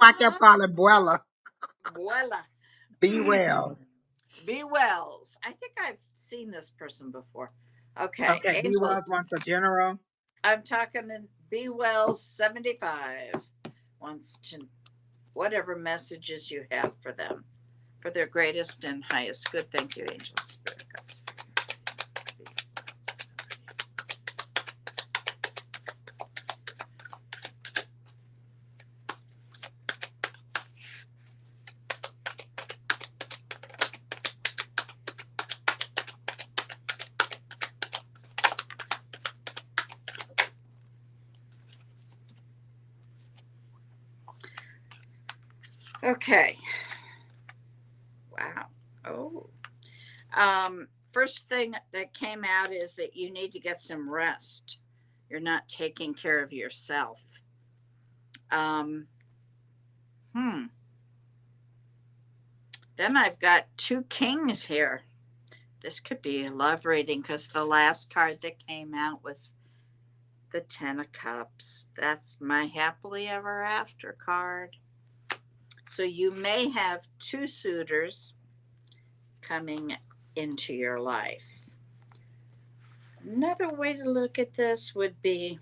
Speaker 2: I kept calling Buella.
Speaker 1: Buella.
Speaker 2: Be well.
Speaker 1: B. Wells. I think I've seen this person before. Okay.
Speaker 2: Okay, Be Wells
Speaker 1: Angels.
Speaker 2: wants a general.
Speaker 1: I'm talking to B. Wells 75. Wants to, whatever messages you have for them, for their greatest and highest good. Thank you, angels, spirit guides. Okay. Wow. Oh. First thing that came out is that you need to get some rest. You're not taking care of yourself. Um, hmm. Then I've got 2 kings here. This could be a love reading because the last card that came out was The Ten of Cups. That's my happily ever after card. So you may have two suitors coming into your life. Another way to look at this would be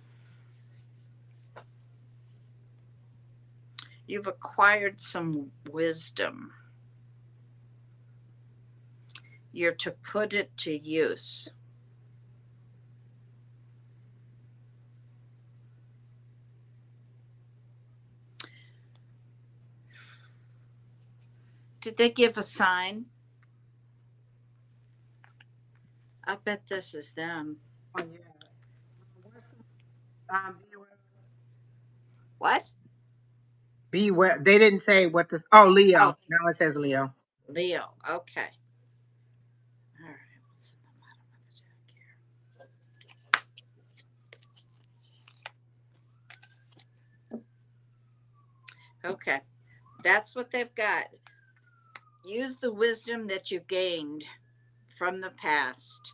Speaker 1: you've acquired some wisdom. You're to put it to use. Did they give a sign? I bet this is them.
Speaker 2: Oh yeah. Be well.
Speaker 1: What?
Speaker 2: Be well. They didn't say what this. Oh,
Speaker 1: Oh,
Speaker 2: Leo. Now it says Leo.
Speaker 1: Leo. Okay. All right. What's in the bottom of the deck here? Okay. That's what they've got. Use the wisdom that you gained from the past,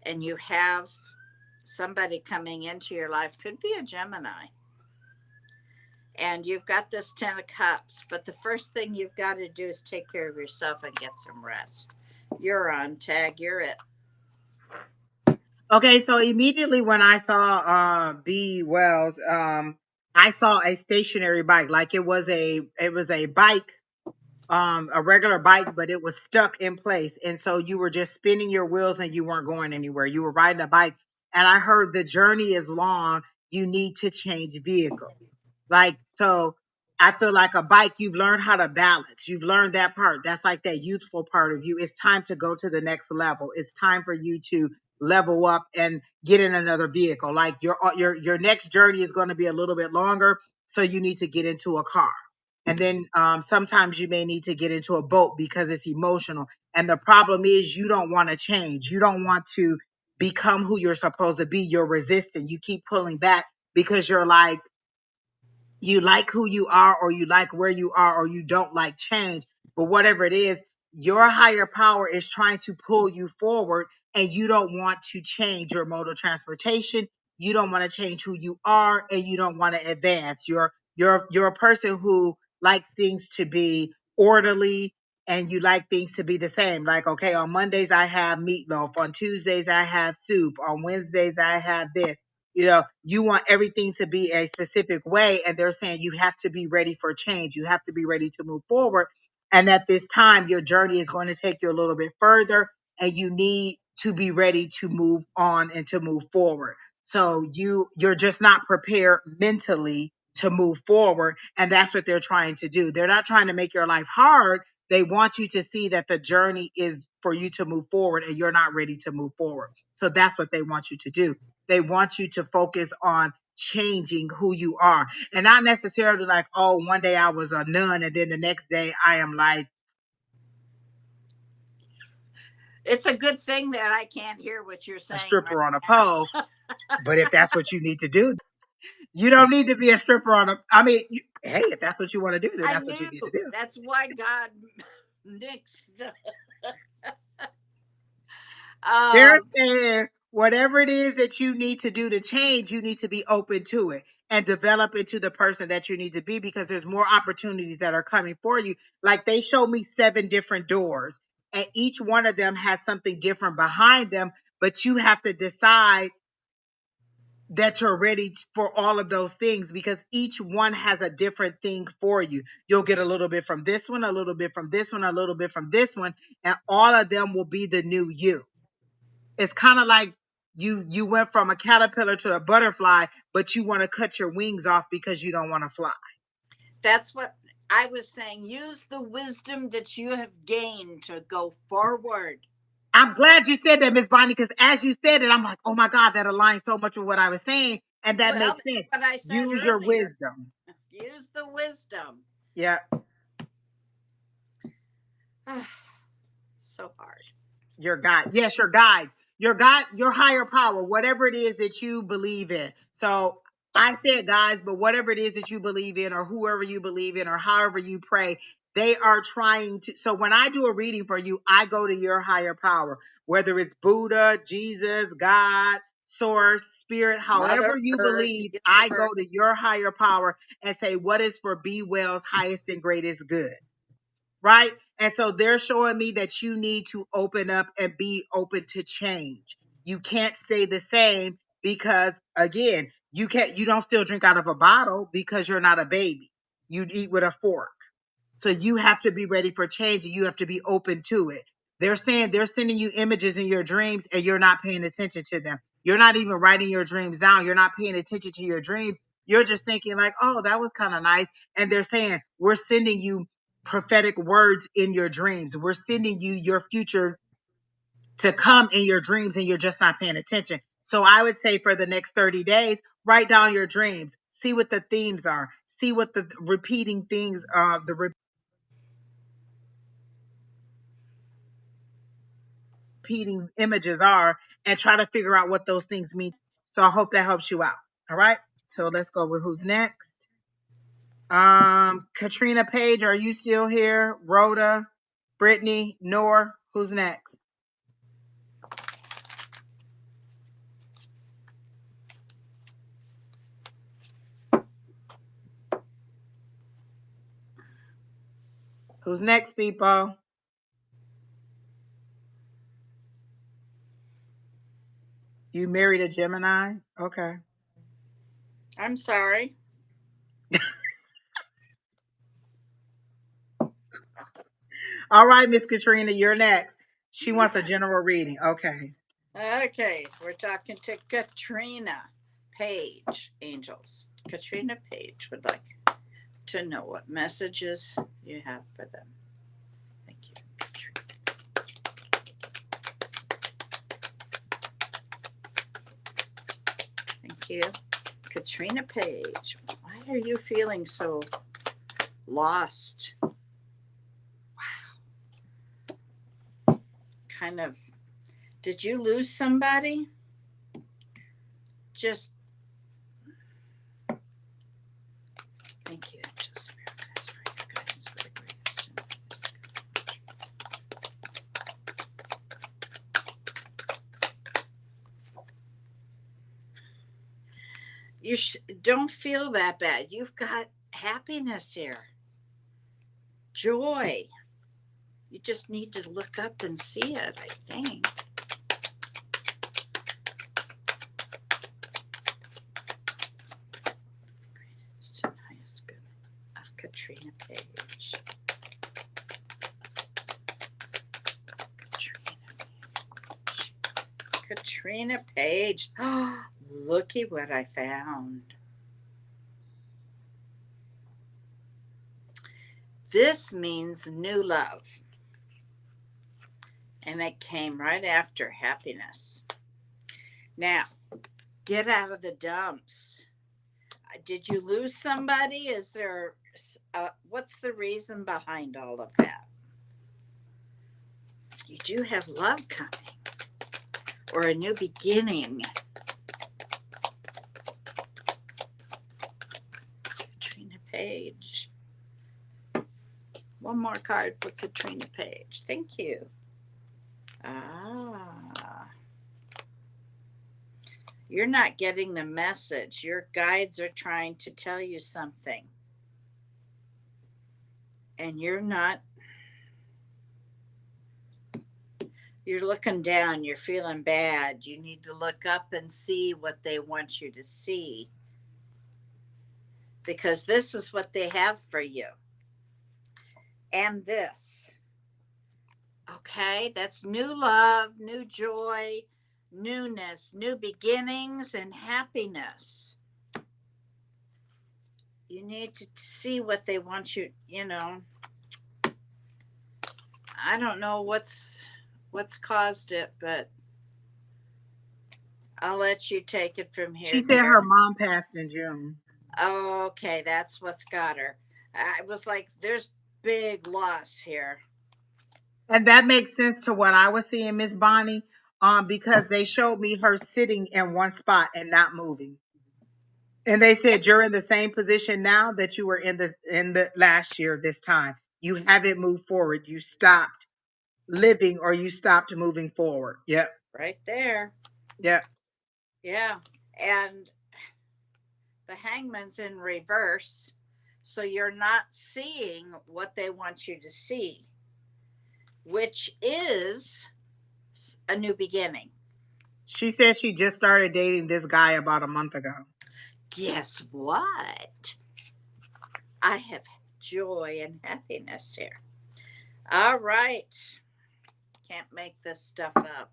Speaker 1: and you have somebody coming into your life, could be a Gemini, and you've got this Ten of Cups, but the first thing you've got to do is take care of yourself and get some rest. You're on, Tag. You're it.
Speaker 2: Okay, so immediately when I saw B Wells, I saw a stationary bike, like it was a bike, a regular bike, but it was stuck in place. And so you were just spinning your wheels and you weren't going anywhere. You were riding a bike. And I heard the journey is long. You need to change vehicles. Like, so I feel like a bike, you've learned how to balance. You've learned that part. That's like that youthful part of you. It's time to go to the next level. It's time for you to level up and get in another vehicle. Like your next journey is going to be a little bit longer. So you need to get into a car. And then sometimes you may need to get into a boat because it's emotional. And the problem is you don't want to change. You don't want to become who you're supposed to be. You're resistant. You keep pulling back because you're like, you like who you are, or you like where you are, or you don't like change. But whatever it is, your higher power is trying to pull you forward, and you don't want to change your mode of transportation. You don't want to change who you are, and you don't want to advance. You're a person who likes things to be orderly, and you like things to be the same. Like, okay, on Mondays I have meatloaf, on Tuesdays I have soup, on Wednesdays I have this. You want everything to be a specific way, and they're saying you have to be ready for change. You have to be ready to move forward. And at this time, your journey is going to take you a little bit further, and you need to be ready to move on and to move forward. So you're just not prepared mentally to move forward, and that's what they're trying to do. They're not trying to make your life hard. They want you to see that the journey is for you to move forward, and you're not ready to move forward. So that's what they want you to do. They want you to focus on changing who you are, and not necessarily like, oh, one day I was a nun and then the next day I am like
Speaker 1: It's a good thing that I can't hear what you're
Speaker 2: a
Speaker 1: saying right
Speaker 2: stripper on a
Speaker 1: now.
Speaker 2: pole. But if that's what you need to do, you don't need to be a stripper on a, I mean, hey, if that's what you want to do, then
Speaker 1: I
Speaker 2: that's what you
Speaker 1: knew.
Speaker 2: need to do.
Speaker 1: That's why God nixed the.
Speaker 2: They're
Speaker 1: Um,
Speaker 2: saying whatever it is that you need to do to change, you need to be open to it and develop into the person that you need to be, because there's more opportunities that are coming for you. Like, they showed me 7 different doors, and each one of them has something different behind them, but you have to decide that you're ready for all of those things, because each one has a different thing for you. You'll get a little bit from this one, a little bit from this one, a little bit from this one, and all of them will be the new you. It's kind of like you went from a caterpillar to a butterfly, but you want to cut your wings off because you don't want to fly.
Speaker 1: that's what I was saying. Use the wisdom that you have gained to go forward.
Speaker 2: I'm glad you said that, Miss Bonnie, because as you said it, I'm like, oh my God, that aligns so much with what I was saying. And that
Speaker 1: Well,
Speaker 2: makes
Speaker 1: that's
Speaker 2: sense.
Speaker 1: what I said
Speaker 2: Use your
Speaker 1: earlier.
Speaker 2: wisdom.
Speaker 1: Use the wisdom.
Speaker 2: Yeah.
Speaker 1: So hard.
Speaker 2: Your guide. Yes, your guides. Your God, your higher power, whatever it is that you believe in. So I said guys, but whatever it is that you believe in, or whoever you believe in, or however you pray, they are trying to. So when I do a reading for you, I go to your higher power, whether it's Buddha, Jesus, God, source, spirit, however
Speaker 1: Mother
Speaker 2: you
Speaker 1: Earth,
Speaker 2: believe. I
Speaker 1: universe.
Speaker 2: go to your higher power and say, what is for Be Well's highest and greatest good? Right? And so they're showing me that you need to open up and be open to change. You can't stay the same because again, you don't still drink out of a bottle because you're not a baby. You eat with a fork. So you have to be ready for change and you have to be open to it. They're saying they're sending you images in your dreams and you're not paying attention to them. You're not even writing your dreams down. You're not paying attention to your dreams. You're just thinking like, oh, that was kind of nice. And they're saying, we're sending you prophetic words in your dreams. We're sending you your future to come in your dreams and you're just not paying attention. So I would say for the next 30 days, write down your dreams, see what the themes are, see what the repeating things, the repeating images are, and try to figure out what those things mean. So I hope that helps you out. All right. So let's go with who's next. Katrina Page, are you still here? Rhoda, Brittany, Noor, who's next? Who's next, people? You married a Gemini? Okay.
Speaker 1: I'm sorry.
Speaker 2: All right, Miss Katrina, you're next. She wants a general reading. Okay.
Speaker 1: Okay, we're talking to Katrina Page, Angels. Katrina Page would like to know what messages you have for them. Thank you, Katrina. Thank you. Katrina Page, why are you feeling so lost? Kind of, did you lose somebody? Just, thank you, Angel Spirit, guys, for your guidance, for the greatest. Don't feel that bad. You've got happiness here, joy. You just need to look up and see it, I think. Greatest and highest good of Katrina Page. Katrina Page. Oh, looky what I found. This means new love. And it came right after happiness. Now, get out of the dumps. Did you lose somebody? Is there, what's the reason behind all of that? You do have love coming or a new beginning. Katrina Page. One more card for Katrina Page. Thank you. You're not getting the message. Your guides are trying to tell you something. And you're not. You're looking down. You're feeling bad. You need to look up and see what they want you to see. Because this is what they have for you. And this. Okay, that's new love, new joy, newness, new beginnings, and happiness. You need to see what they want you, I don't know what's caused it, but I'll let you take it from here.
Speaker 2: She said her mom passed in June.
Speaker 1: Okay, that's what's got her. I was like, there's big loss here.
Speaker 2: And that makes sense to what I was seeing, Miss Bonnie, because they showed me her sitting in one spot and not moving. And they said you're in the same position now that you were in the last year this time. You haven't moved forward. You stopped living or you stopped moving forward. Yep.
Speaker 1: Right there.
Speaker 2: Yep.
Speaker 1: Yeah. And the hangman's in reverse. So you're not seeing what they want you to see, which is a new beginning.
Speaker 2: She says she just started dating this guy about a month ago.
Speaker 1: Guess what? I have joy and happiness here. All right. Can't make this stuff up.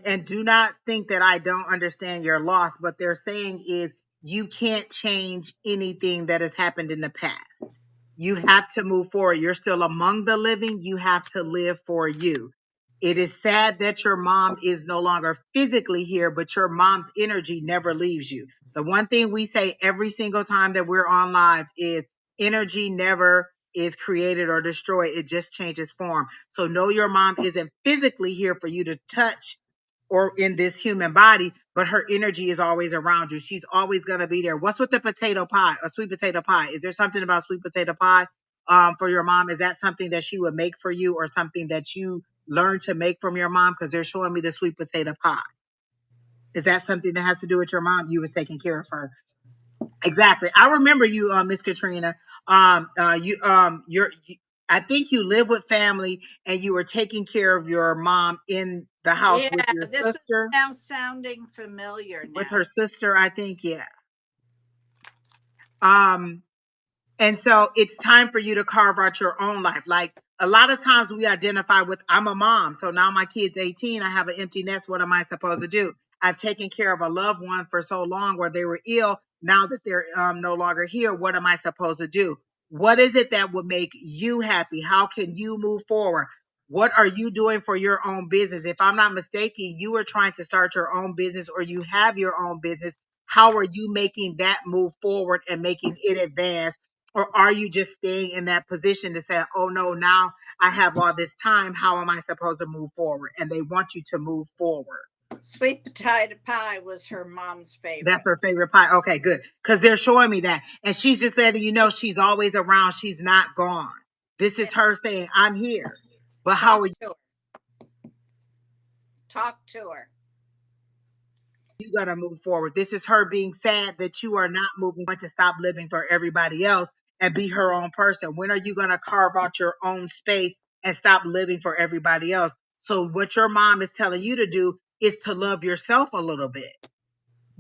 Speaker 2: And do not think that I don't understand your loss. What they're saying is you can't change anything that has happened in the past. You have to move forward. You're still among the living. You have to live for you. It is sad that your mom is no longer physically here, but your mom's energy never leaves you. The one thing we say every single time that we're on live is energy never is created or destroyed. It just changes form. So know your mom isn't physically here for you to touch or in this human body, but her energy is always around you. She's always going to be there. What's with the potato pie, a sweet potato pie? Is there something about sweet potato pie for your mom? Is that something that she would make for you or something that you learned to make from your mom? Because they're showing me the sweet potato pie. Is that something that has to do with your mom? You was taking care of her. Exactly. I remember you, Miss Katrina. I think you live with family and you were taking care of your mom in the house
Speaker 1: Yeah,
Speaker 2: with your
Speaker 1: this is
Speaker 2: sister.
Speaker 1: now sounding familiar
Speaker 2: With
Speaker 1: now.
Speaker 2: her sister, I think, yeah. Um, and so it's time for you to carve out your own life. Like a lot of times we identify with, I'm a mom. So now my kid's 18. I have an empty nest. What am I supposed to do? I've taken care of a loved one for so long where they were ill. Now that they're no longer here, what am I supposed to do? What is it that would make you happy? How can you move forward? What are you doing for your own business? If I'm not mistaken, you are trying to start your own business or you have your own business. How are you making that move forward and making it advance? Or are you just staying in that position to say, oh no, now I have all this time. How am I supposed to move forward? And they want you to move forward.
Speaker 1: Sweet potato pie was her mom's
Speaker 2: That's
Speaker 1: favorite.
Speaker 2: her favorite pie. Okay, good. Because they're showing me that. And she's just letting you know she's always around. She's not gone. This
Speaker 1: Yeah.
Speaker 2: is her saying, I'm here. But how
Speaker 1: Talk
Speaker 2: are
Speaker 1: to her. Talk to her.
Speaker 2: you going to move forward? This is her being sad that you are not moving to stop living for everybody else and be her own person. When are you going to carve out your own space and stop living for everybody else? So what your mom is telling you to do is to love yourself a little bit.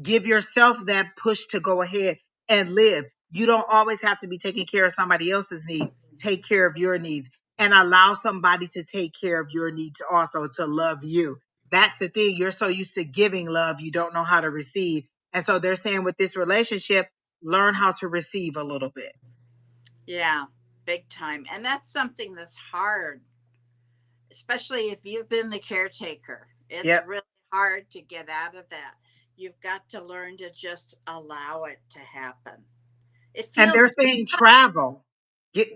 Speaker 2: Give yourself that push to go ahead and live. You don't always have to be taking care of somebody else's needs. Take care of your needs and allow somebody to take care of your needs also, to love you. That's the thing. You're so used to giving love, you don't know how to receive. And so they're saying with this relationship, learn how to receive a little bit.
Speaker 1: Yeah, big time. And that's something that's hard, especially if you've been the caretaker. It's
Speaker 2: Yep.
Speaker 1: really hard to get out of that. You've got to learn to just allow it to happen. It
Speaker 2: And they're
Speaker 1: feels
Speaker 2: saying travel.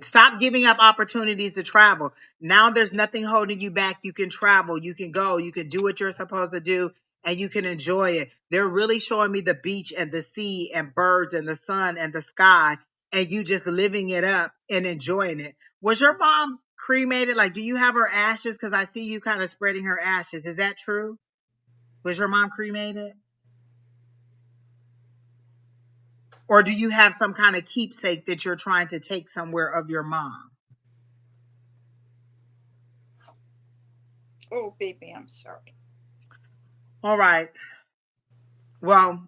Speaker 2: Stop giving up opportunities to travel. Now there's nothing holding you back. You can travel. You can go. You can do what you're supposed to do and you can enjoy it. They're really showing me the beach and the sea and birds and the sun and the sky and you just living it up and enjoying it. Was your mom cremated? Like, do you have her ashes? Because I see you kind of spreading her ashes. Is that true? Was your mom cremated? Or do you have some kind of keepsake that you're trying to take somewhere of your mom?
Speaker 1: oh, baby, I'm sorry.
Speaker 2: All right. Well,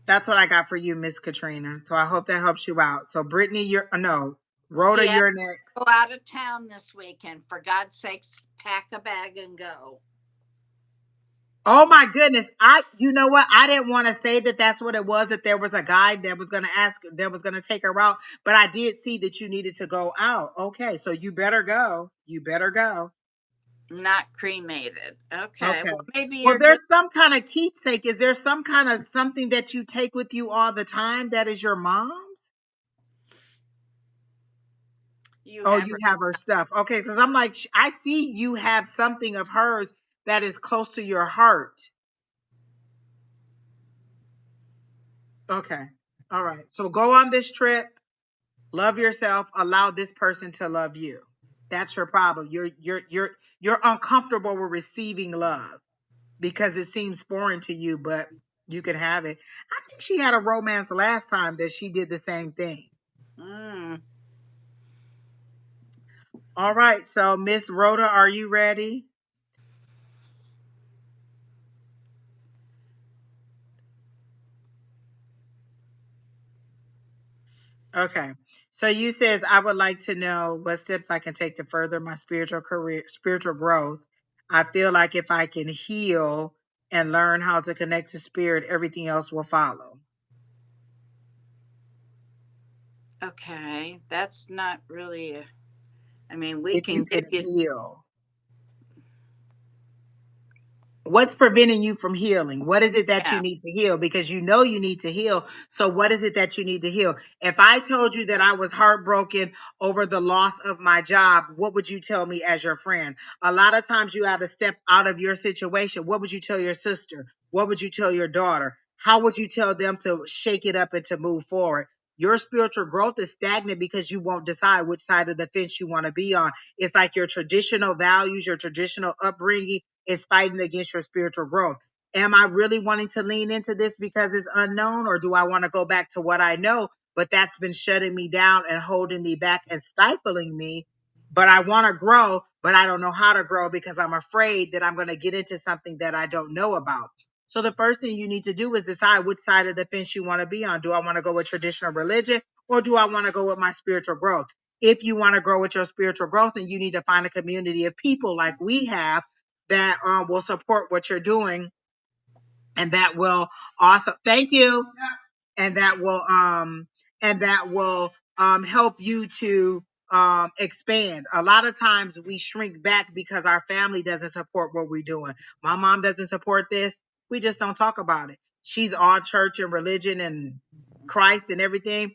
Speaker 2: that's what I got for you, Miss Katrina. So I hope that helps you out. So Brittany, you're no, Rhoda,
Speaker 1: Yeah,
Speaker 2: you're next.
Speaker 1: go out of town this weekend. For God's sakes, pack a bag and go.
Speaker 2: Oh my goodness. You know what? I didn't want to say that that's what it was, that there was a guide that was going to that was going to take her out, but I did see that you needed to go out. Okay. So you better go. You better go.
Speaker 1: Not cremated. Okay.
Speaker 2: Okay.
Speaker 1: Well, maybe
Speaker 2: Well,
Speaker 1: you're just,
Speaker 2: there's some kind of keepsake. Is there some kind of something that you take with you all the time that is your mom's?
Speaker 1: you
Speaker 2: Oh,
Speaker 1: have
Speaker 2: you
Speaker 1: her.
Speaker 2: have her stuff. Okay, because I'm like, I see you have something of hers that is close to your heart. Okay. All right. So go on this trip, love yourself, allow this person to love you. That's your problem. You're uncomfortable with receiving love. because it seems foreign to you, but you could have it. I think she had a romance last time that she did the same thing.
Speaker 1: Mm.
Speaker 2: All right, so Miss Rhoda, are you ready? Okay. So you says I would like to know what steps I can take to further my spiritual career, spiritual growth. I feel like if I can heal and learn how to connect to spirit, everything else will follow.
Speaker 1: Okay, that's not really. I mean, we
Speaker 2: If you
Speaker 1: can
Speaker 2: can
Speaker 1: give you.
Speaker 2: heal. What's preventing you from healing? What is it that you
Speaker 1: Yeah.
Speaker 2: need to heal? Because you know you need to heal. So what is it that you need to heal? If I told you that I was heartbroken over the loss of my job, what would you tell me as your friend? A lot of times you have to step out of your situation. What would you tell your sister? What would you tell your daughter? How would you tell them to shake it up and to move forward? Your spiritual growth is stagnant because you won't decide which side of the fence you want to be on. It's like your traditional values, your traditional upbringing is fighting against your spiritual growth. Am I really wanting to lean into this because it's unknown, or do I want to go back to what I know? But that's been shutting me down and holding me back and stifling me. But I want to grow, but I don't know how to grow because I'm afraid that I'm going to get into something that I don't know about. So the first thing you need to do is decide which side of the fence you want to be on. Do I want to go with traditional religion, or do I want to go with my spiritual growth? If you want to grow with your spiritual growth, then you need to find a community of people like we have that will support what you're doing, and that will also thank you, and that will help you to expand. A lot of times we shrink back because our family doesn't support what we're doing. My mom doesn't support this. We just don't talk about it. She's all church and religion and Christ and everything.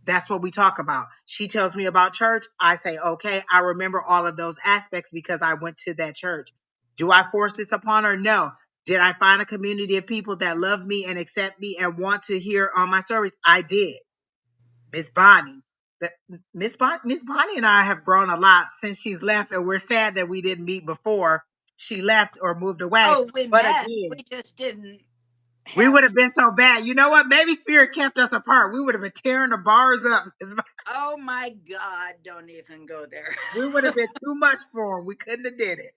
Speaker 2: That's what we talk about. She tells me about church. I say, okay, I remember all of those aspects because I went to that church. Do I force this upon her? No. Did I find a community of people that love me and accept me and want to hear on my stories? I did. Miss Bonnie. Miss Bonnie and I have grown a lot since she's left, and we're sad that we didn't meet before she left or moved away.
Speaker 1: Oh, we
Speaker 2: But
Speaker 1: met.
Speaker 2: again,
Speaker 1: We just didn't
Speaker 2: we would
Speaker 1: have.
Speaker 2: have been so bad. You know what? Maybe spirit kept us apart. We would have been tearing the bars up.
Speaker 1: Oh my God! Don't even go there.
Speaker 2: We would have been too much for them. We couldn't have did it.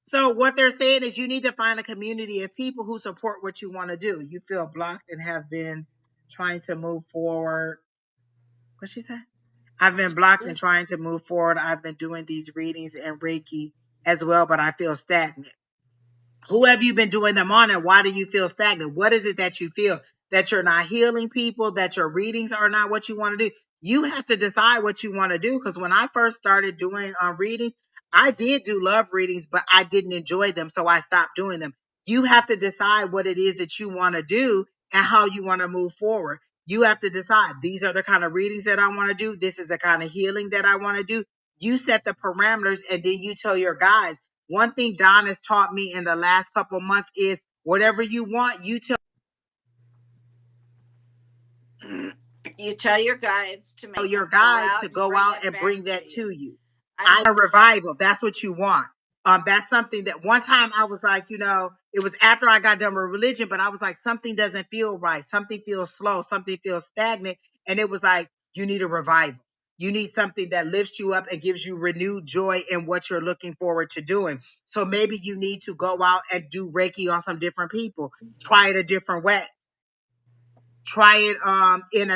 Speaker 2: So what they're saying is you need to find a community of people who support what you want to do. You feel blocked and have been trying to move forward. What she said? I've been blocked and trying to move forward. I've been doing these readings and Reiki as well, but I feel stagnant. Who have you been doing them on, and why do you feel stagnant? What is it that you feel? That you're not healing people, that your readings are not what you want to do? You have to decide what you want to do, because when I first started doing readings, I did do love readings, but I didn't enjoy them, so I stopped doing them. You have to decide what it is that you want to do and how you want to move forward. You have to decide, these are the kind of readings that I want to do. This is the kind of healing that I want to do. You set the parameters, and then you tell your guides. One thing Don has taught me in the last couple of months is whatever you want, you tell
Speaker 1: You tell your guides to make
Speaker 2: your
Speaker 1: them go
Speaker 2: guides to
Speaker 1: out and
Speaker 2: go
Speaker 1: bring
Speaker 2: out
Speaker 1: it
Speaker 2: and
Speaker 1: back
Speaker 2: bring
Speaker 1: to
Speaker 2: that
Speaker 1: you.
Speaker 2: to you.
Speaker 1: I
Speaker 2: I
Speaker 1: don't.
Speaker 2: a revival. That's what you want. That's something that one time I was like, it was after I got done with religion, but I was like, something doesn't feel right. Something feels slow. Something feels stagnant. And it was like, you need a revival. You need something that lifts you up and gives you renewed joy in what you're looking forward to doing. So maybe you need to go out and do Reiki on some different people. Try it a different way. Try it in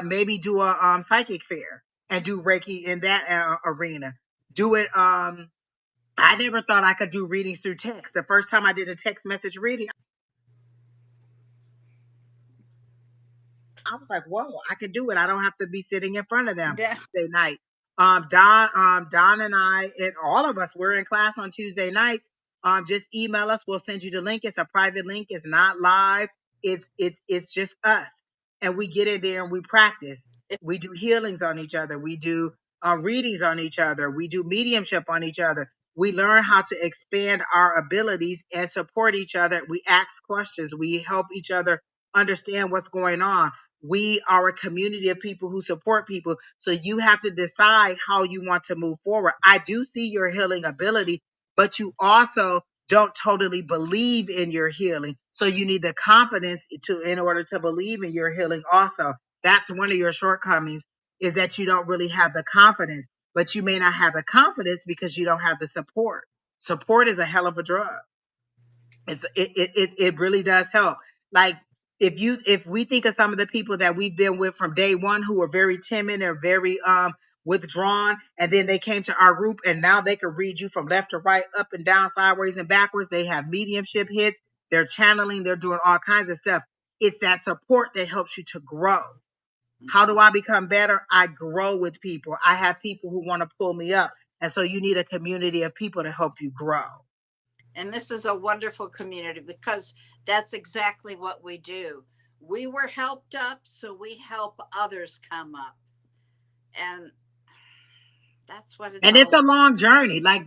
Speaker 2: maybe do a psychic fair and do Reiki in that arena. Do it I never thought I could do readings through text. The first time I did a text message reading, I was like, whoa, I can do it. I don't have to be sitting in front of them
Speaker 1: Yeah.
Speaker 2: Tuesday night. Don and I and all of us, we're in class on Tuesday nights. Just email us. We'll send you the link. It's a private link. It's not live. It's just us. And we get in there and we practice.
Speaker 1: It's
Speaker 2: We do healings on each other. We do readings on each other. We do mediumship on each other. We learn how to expand our abilities and support each other. We ask questions. We help each other understand what's going on. We are a community of people who support people. So you have to decide how you want to move forward. I do see your healing ability, but you also don't totally believe in your healing. So you need the confidence in order to believe in your healing also. That's one of your shortcomings, is that you don't really have the confidence, but you may not have the confidence because you don't have the support. Support is a hell of a drug. It really does help. Like, if we think of some of the people that we've been with from day one who were very timid or very withdrawn, and then they came to our group and now they can read you from left to right, up and down, sideways and backwards. They have mediumship hits, they're channeling, they're doing all kinds of stuff. It's that support that helps you to grow. How do I become better? I grow with people. I have people who want to pull me up. And so you need a community of people to help you grow.
Speaker 1: And this is a wonderful community because that's exactly what we do. We were helped up, so we help others come up. And that's what it's
Speaker 2: And
Speaker 1: all
Speaker 2: it's a
Speaker 1: about.
Speaker 2: long journey. Like,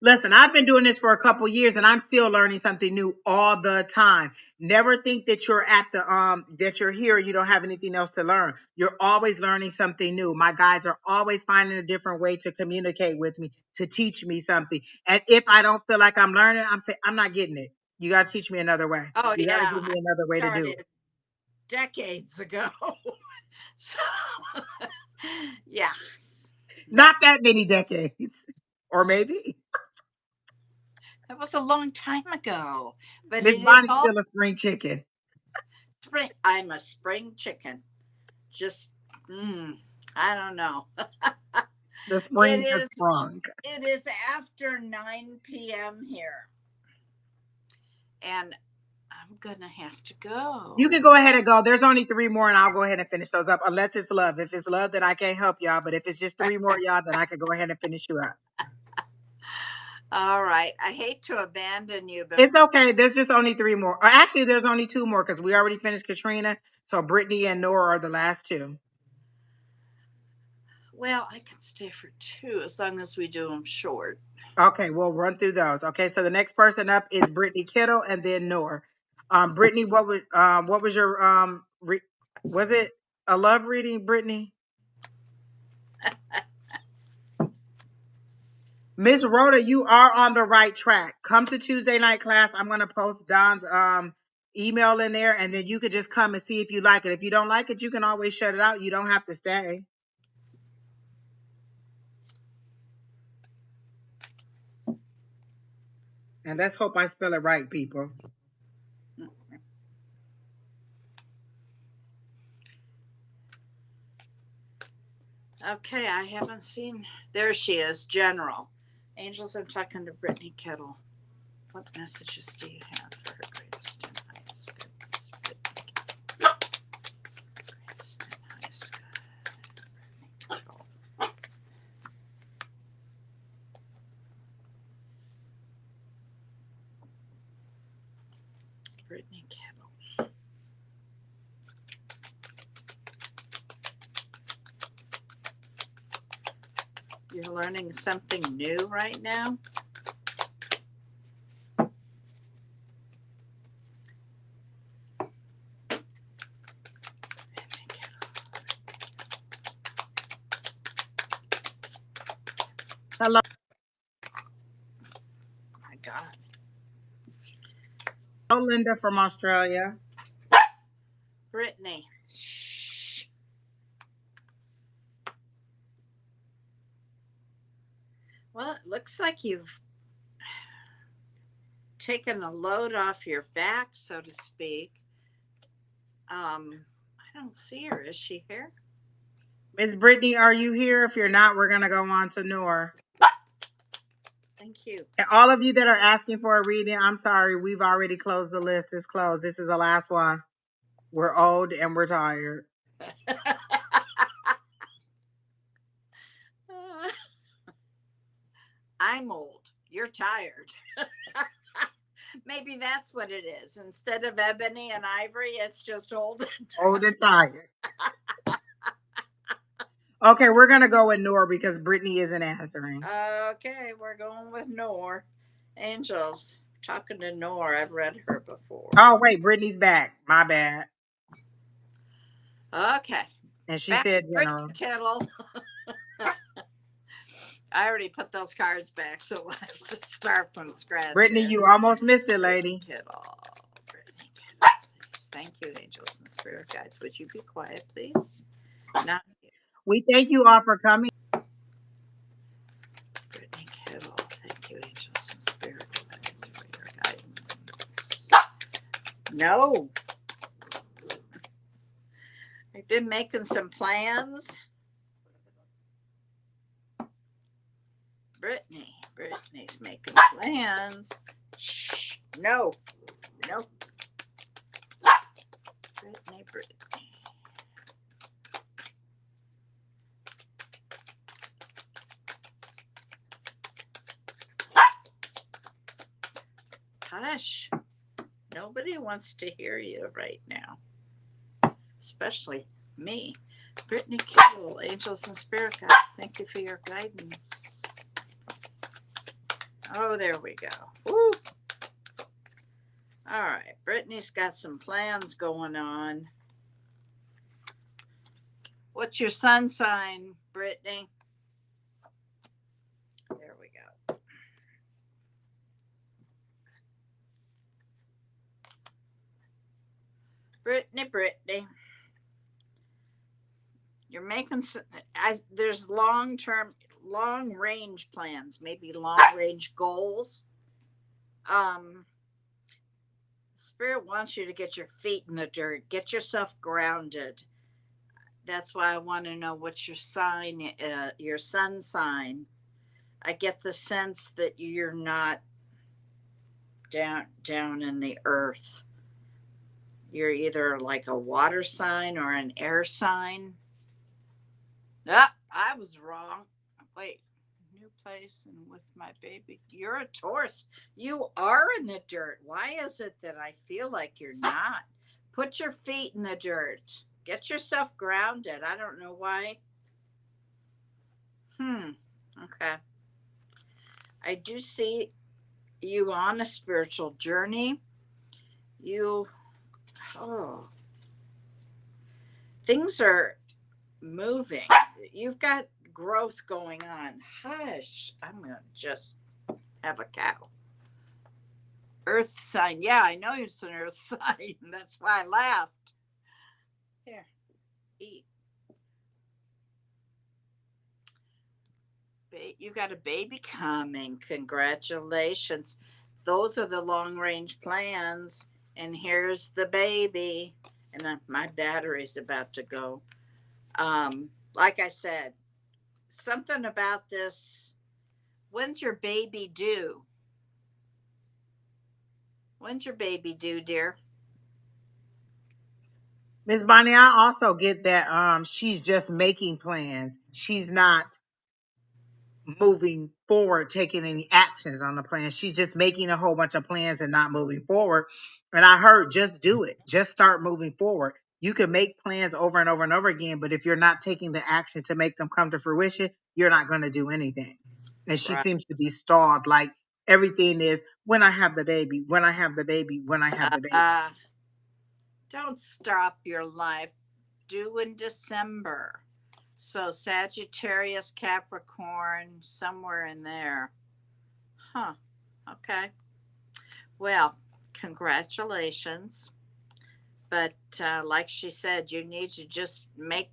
Speaker 2: listen, I've been doing this for a couple years and I'm still learning something new all the time. Never think that you're at that you're here, you don't have anything else to learn. You're always learning something new. My guides are always finding a different way to communicate with me, to teach me something. And if I don't feel like I'm learning, I'm saying, I'm not getting it. You got to teach me another way.
Speaker 1: Oh,
Speaker 2: You got to
Speaker 1: yeah.
Speaker 2: give
Speaker 1: I
Speaker 2: me another way to do
Speaker 1: started
Speaker 2: it.
Speaker 1: decades ago. So, yeah. No,
Speaker 2: Not that many decades, or maybe.
Speaker 1: that was a long time ago. But
Speaker 2: Miss
Speaker 1: it is
Speaker 2: Bonnie's
Speaker 1: all
Speaker 2: still a spring chicken.
Speaker 1: spring. I'm a spring chicken. Just, I don't know.
Speaker 2: The
Speaker 1: It
Speaker 2: spring has
Speaker 1: is.
Speaker 2: sprung.
Speaker 1: It is after 9 p.m. here, and I'm gonna have to go.
Speaker 2: You can go ahead and go. There's only 3 more, and I'll go ahead and finish those up, unless it's love. If it's love, then I can't help y'all. But if it's just 3 more, y'all, then I can go ahead and finish you up.
Speaker 1: All right. I hate to abandon you, but
Speaker 2: It's okay. There's just only 3 more. Or actually, there's only 2 more because we already finished Katrina. So Brittany and Nora are the last 2.
Speaker 1: well, I can stay for 2 as long as we do them short.
Speaker 2: Okay, we'll run through those. Okay, so the next person up is Brittany Kittle and then Nora. Brittany, what was your was it a love reading, Brittany? Miss Rhoda, you are on the right track. Come to Tuesday night class. I'm gonna post Don's email in there, and then you could just come and see if you like it. If you don't like it, you can always shut it out. You don't have to stay. And let's hope I spell it right, people.
Speaker 1: Okay, I haven't seen. There she is, General. Angels, I'm talking to Brittany Kettle. What messages do you have for her greatest and highest good? Greatest and highest good, Brittany Kettle. Brittany Kettle. You're learning something new right now?
Speaker 2: Hello.
Speaker 1: Oh my God.
Speaker 2: Hello, Linda from Australia.
Speaker 1: Brittany. Shh. Well, it looks like you've taken a load off your back, so to speak. I don't see her. Is she here?
Speaker 2: Miss Brittany, are you here? If you're not, we're gonna go on to Noor.
Speaker 1: Thank you.
Speaker 2: And all of you that are asking for a reading, I'm sorry, we've already closed the list. It's closed. This is the last one. We're old and we're tired.
Speaker 1: I'm old. You're tired. Maybe that's what it is. Instead of ebony and ivory, it's just old.
Speaker 2: Old and tired. Okay, we're gonna go with Noor because Brittany isn't answering.
Speaker 1: Okay, we're going with Nor. Angels. Talking to Nor. I've read her before.
Speaker 2: Oh wait, Brittany's back. My bad.
Speaker 1: Okay.
Speaker 2: And she
Speaker 1: Back
Speaker 2: said
Speaker 1: to
Speaker 2: general.
Speaker 1: Brittany Kettle. I already put those cards back, so we'll have to start from scratch.
Speaker 2: Brittany,
Speaker 1: here.
Speaker 2: you almost missed it, lady.
Speaker 1: Kittle. Brittany Kittle, please. Thank you, angels and spirit guides. Would you be quiet, please? Not
Speaker 2: We thank you all for coming.
Speaker 1: Brittany Kittle. Thank you, angels and spirit guides, for your guidance. No. I've been making some plans. Brittany's making plans. Shh. No. No. Brittany. Hush. Nobody wants to hear you right now, especially me. Brittany Kittle, angels and spirit guides, thank you for your guidance. Oh, there we go. Woo. All right, Brittany's got some plans going on. What's your sun sign, Brittany? There we go. Brittany. You're making there's long range plans, maybe long range goals. Spirit wants you to get your feet in the dirt, get yourself grounded. That's why I want to know what's your sign, your sun sign. I get the sense that you're not down in the earth. You're either like a water sign or an air sign. Ah, I was wrong. Wait, new place and with my baby. You're a Taurus. You are in the dirt. Why is it that I feel like you're not? Put your feet in the dirt. Get yourself grounded. I don't know why. Okay. I do see you on a spiritual journey. Things are moving. You've got growth going on. Hush. I'm going to just have a cow. Earth sign. Yeah, I know it's an earth sign. That's why I laughed. Here, eat. You got a baby coming. Congratulations. Those are the long range plans. And here's the baby. And my battery's about to go. Like I said, something about this. When's your baby due? When's your baby due, dear?
Speaker 2: Miss Bonnie, I also get that she's just making plans. She's not moving forward, taking any actions on the plan. She's just making a whole bunch of plans and not moving forward. And I heard, just do it. Just start moving forward. You can make plans over and over and over again, but if you're not taking the action to make them come to fruition, you're not going to do anything. And she seems to be stalled. Like everything is when I have the baby, when I have the baby, when I have the baby.
Speaker 1: Don't stop your life. Due in December. So Sagittarius, Capricorn, somewhere in there. Huh. Okay. Well, congratulations. But like she said, you need to just make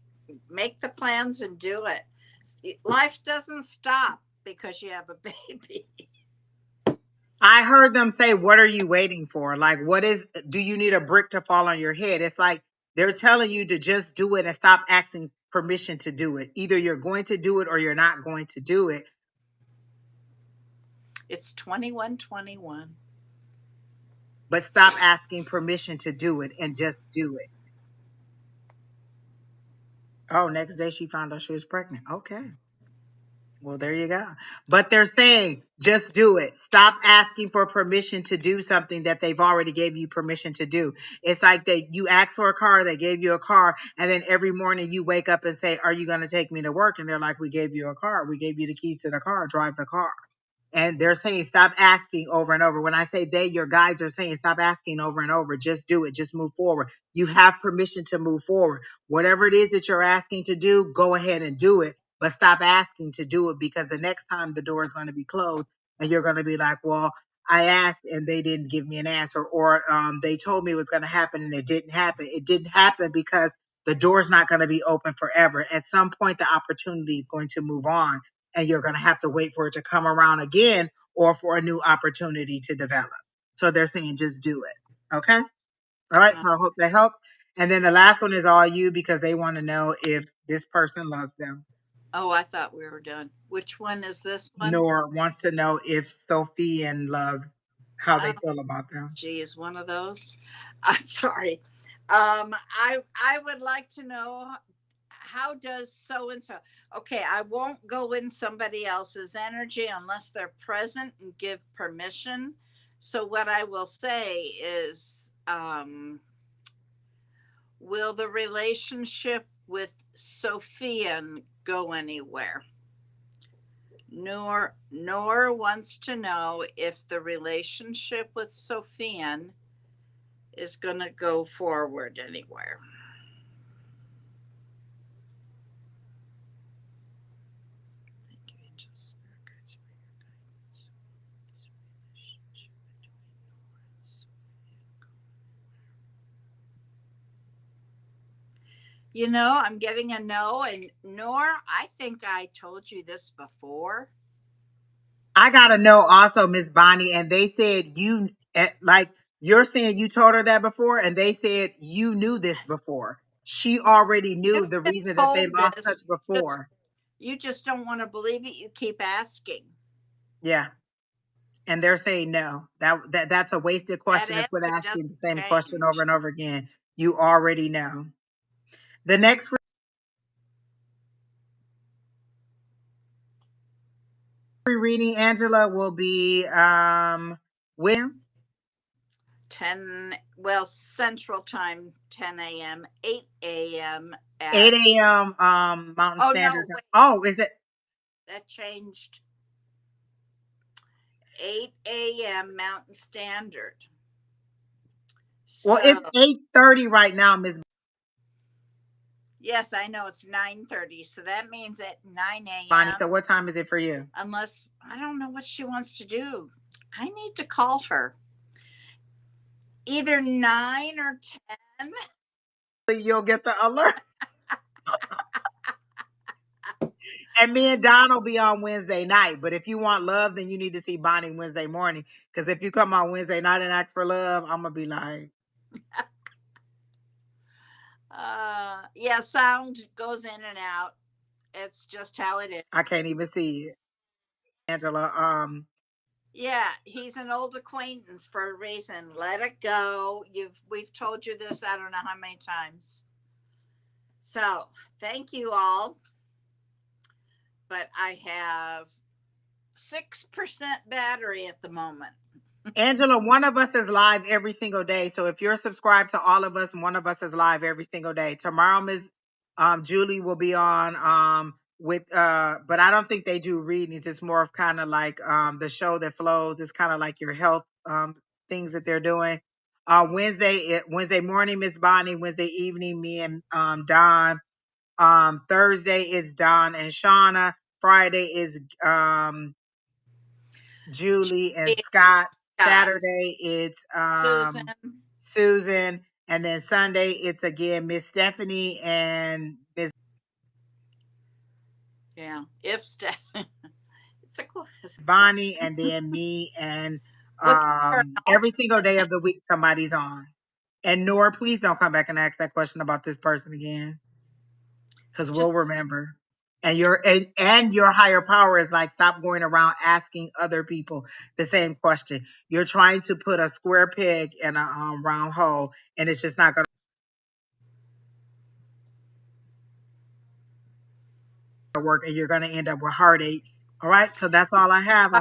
Speaker 1: the plans and do it. Life doesn't stop because you have a baby.
Speaker 2: I heard them say, what are you waiting for? Like, do you need a brick to fall on your head? It's like they're telling you to just do it and stop asking permission to do it. Either you're going to do it or you're not going to do it.
Speaker 1: It's 2121.
Speaker 2: But stop asking permission to do it and just do it. Oh, next day she found out she was pregnant. Okay. Well, there you go. But they're saying, just do it. Stop asking for permission to do something that they've already gave you permission to do. It's like you asked for a car, they gave you a car, and then every morning you wake up and say, are you going to take me to work? And they're like, we gave you a car. We gave you the keys to the car. Drive the car. And they're saying, stop asking over and over. When I say your guides are saying, stop asking over and over. Just do it. Just move forward. You have permission to move forward. Whatever it is that you're asking to do, go ahead and do it. but stop asking to do it, because the next time the door is going to be closed and you're going to be like, well, I asked and they didn't give me an answer, or they told me it was going to happen and it didn't happen. It didn't happen because the door's not going to be open forever. At some point, the opportunity is going to move on and you're going to have to wait for it to come around again or for a new opportunity to develop. So they're saying just do it. Okay. All right. So I hope that helps. And then the last one is all you, because they want to know if this person loves them.
Speaker 1: Oh, I thought we were done. Which one is this one?
Speaker 2: Nor wants to know if Sophie and Love, how they
Speaker 1: Oh,
Speaker 2: feel about them.
Speaker 1: geez, one of those. I'm sorry. I would like to know, how does so and so. Okay, I won't go in somebody else's energy unless they're present and give permission. So what I will say is, will the relationship with Sophian go anywhere? Nor wants to know if the relationship with Sophian is going to go forward anywhere. Thank you, angels. You know, I'm getting a no, and nor, I think I told you this before.
Speaker 2: I got to know also, Miss Bonnie, and they said you, like you're saying you told her that before, and they said you knew this before. She already knew
Speaker 1: You've
Speaker 2: the
Speaker 1: been
Speaker 2: reason that they
Speaker 1: told
Speaker 2: lost
Speaker 1: this,
Speaker 2: touch before.
Speaker 1: you just don't want to believe it. You keep asking.
Speaker 2: Yeah. And they're saying no. That's a wasted
Speaker 1: That
Speaker 2: question to quit
Speaker 1: answer doesn't
Speaker 2: asking the same question over
Speaker 1: change.
Speaker 2: and over again. You already know. The next free reading, Angela, will be William.
Speaker 1: 10, well, Central Time, 10 a.m., 8 a.m. at,
Speaker 2: 8 a.m. Mountain
Speaker 1: oh
Speaker 2: Standard
Speaker 1: no,
Speaker 2: Time.
Speaker 1: wait,
Speaker 2: Oh, is it?
Speaker 1: that changed. 8 a.m. Mountain Standard.
Speaker 2: Well,
Speaker 1: So,
Speaker 2: it's 8:30 right now, Miss
Speaker 1: yes, I know it's 9:30. So that means at 9
Speaker 2: Bonnie.
Speaker 1: a.m.,
Speaker 2: So what time is it for you?
Speaker 1: unless I don't know what she wants to do. I need to call her. Either 9 or 10.
Speaker 2: You'll get the alert. And me and Don will be on Wednesday night. But if you want love, then you need to see Bonnie Wednesday morning. Because if you come on Wednesday night and ask for love, I'm gonna be like,
Speaker 1: Yeah, sound goes in and out. It's just how it is.
Speaker 2: I can't even see it. Angela,
Speaker 1: Yeah, he's an old acquaintance for a reason. Let it go. We've told you this I don't know how many times. So thank you all. But I have 6% battery at the moment.
Speaker 2: Angela, one of us is live every single day. So if you're subscribed to all of us, one of us is live every single day. Tomorrow, Ms. Julie will be on with but I don't think they do readings. It's more of kind of like the show that flows. It's kind of like your health things that they're doing. Wednesday morning, Miss Bonnie. Wednesday evening, me and Don. Thursday is Don and Shauna. Friday is Julie and Scott.
Speaker 1: Scott,
Speaker 2: Saturday it's
Speaker 1: Susan.
Speaker 2: Susan, and then Sunday it's again Miss Stephanie and Miss
Speaker 1: Yeah, if it's a
Speaker 2: Bonnie, and then me, and
Speaker 1: looking for an
Speaker 2: every single
Speaker 1: alternate.
Speaker 2: day of the week somebody's on. And Nora, please don't come back and ask that question about this person again, because
Speaker 1: Just
Speaker 2: we'll remember. And your higher power is like, stop going around asking other people the same question. You're trying to put a square peg in a round hole, and it's just not going to work, and you're going to end up with heartache. All right, so that's all I have.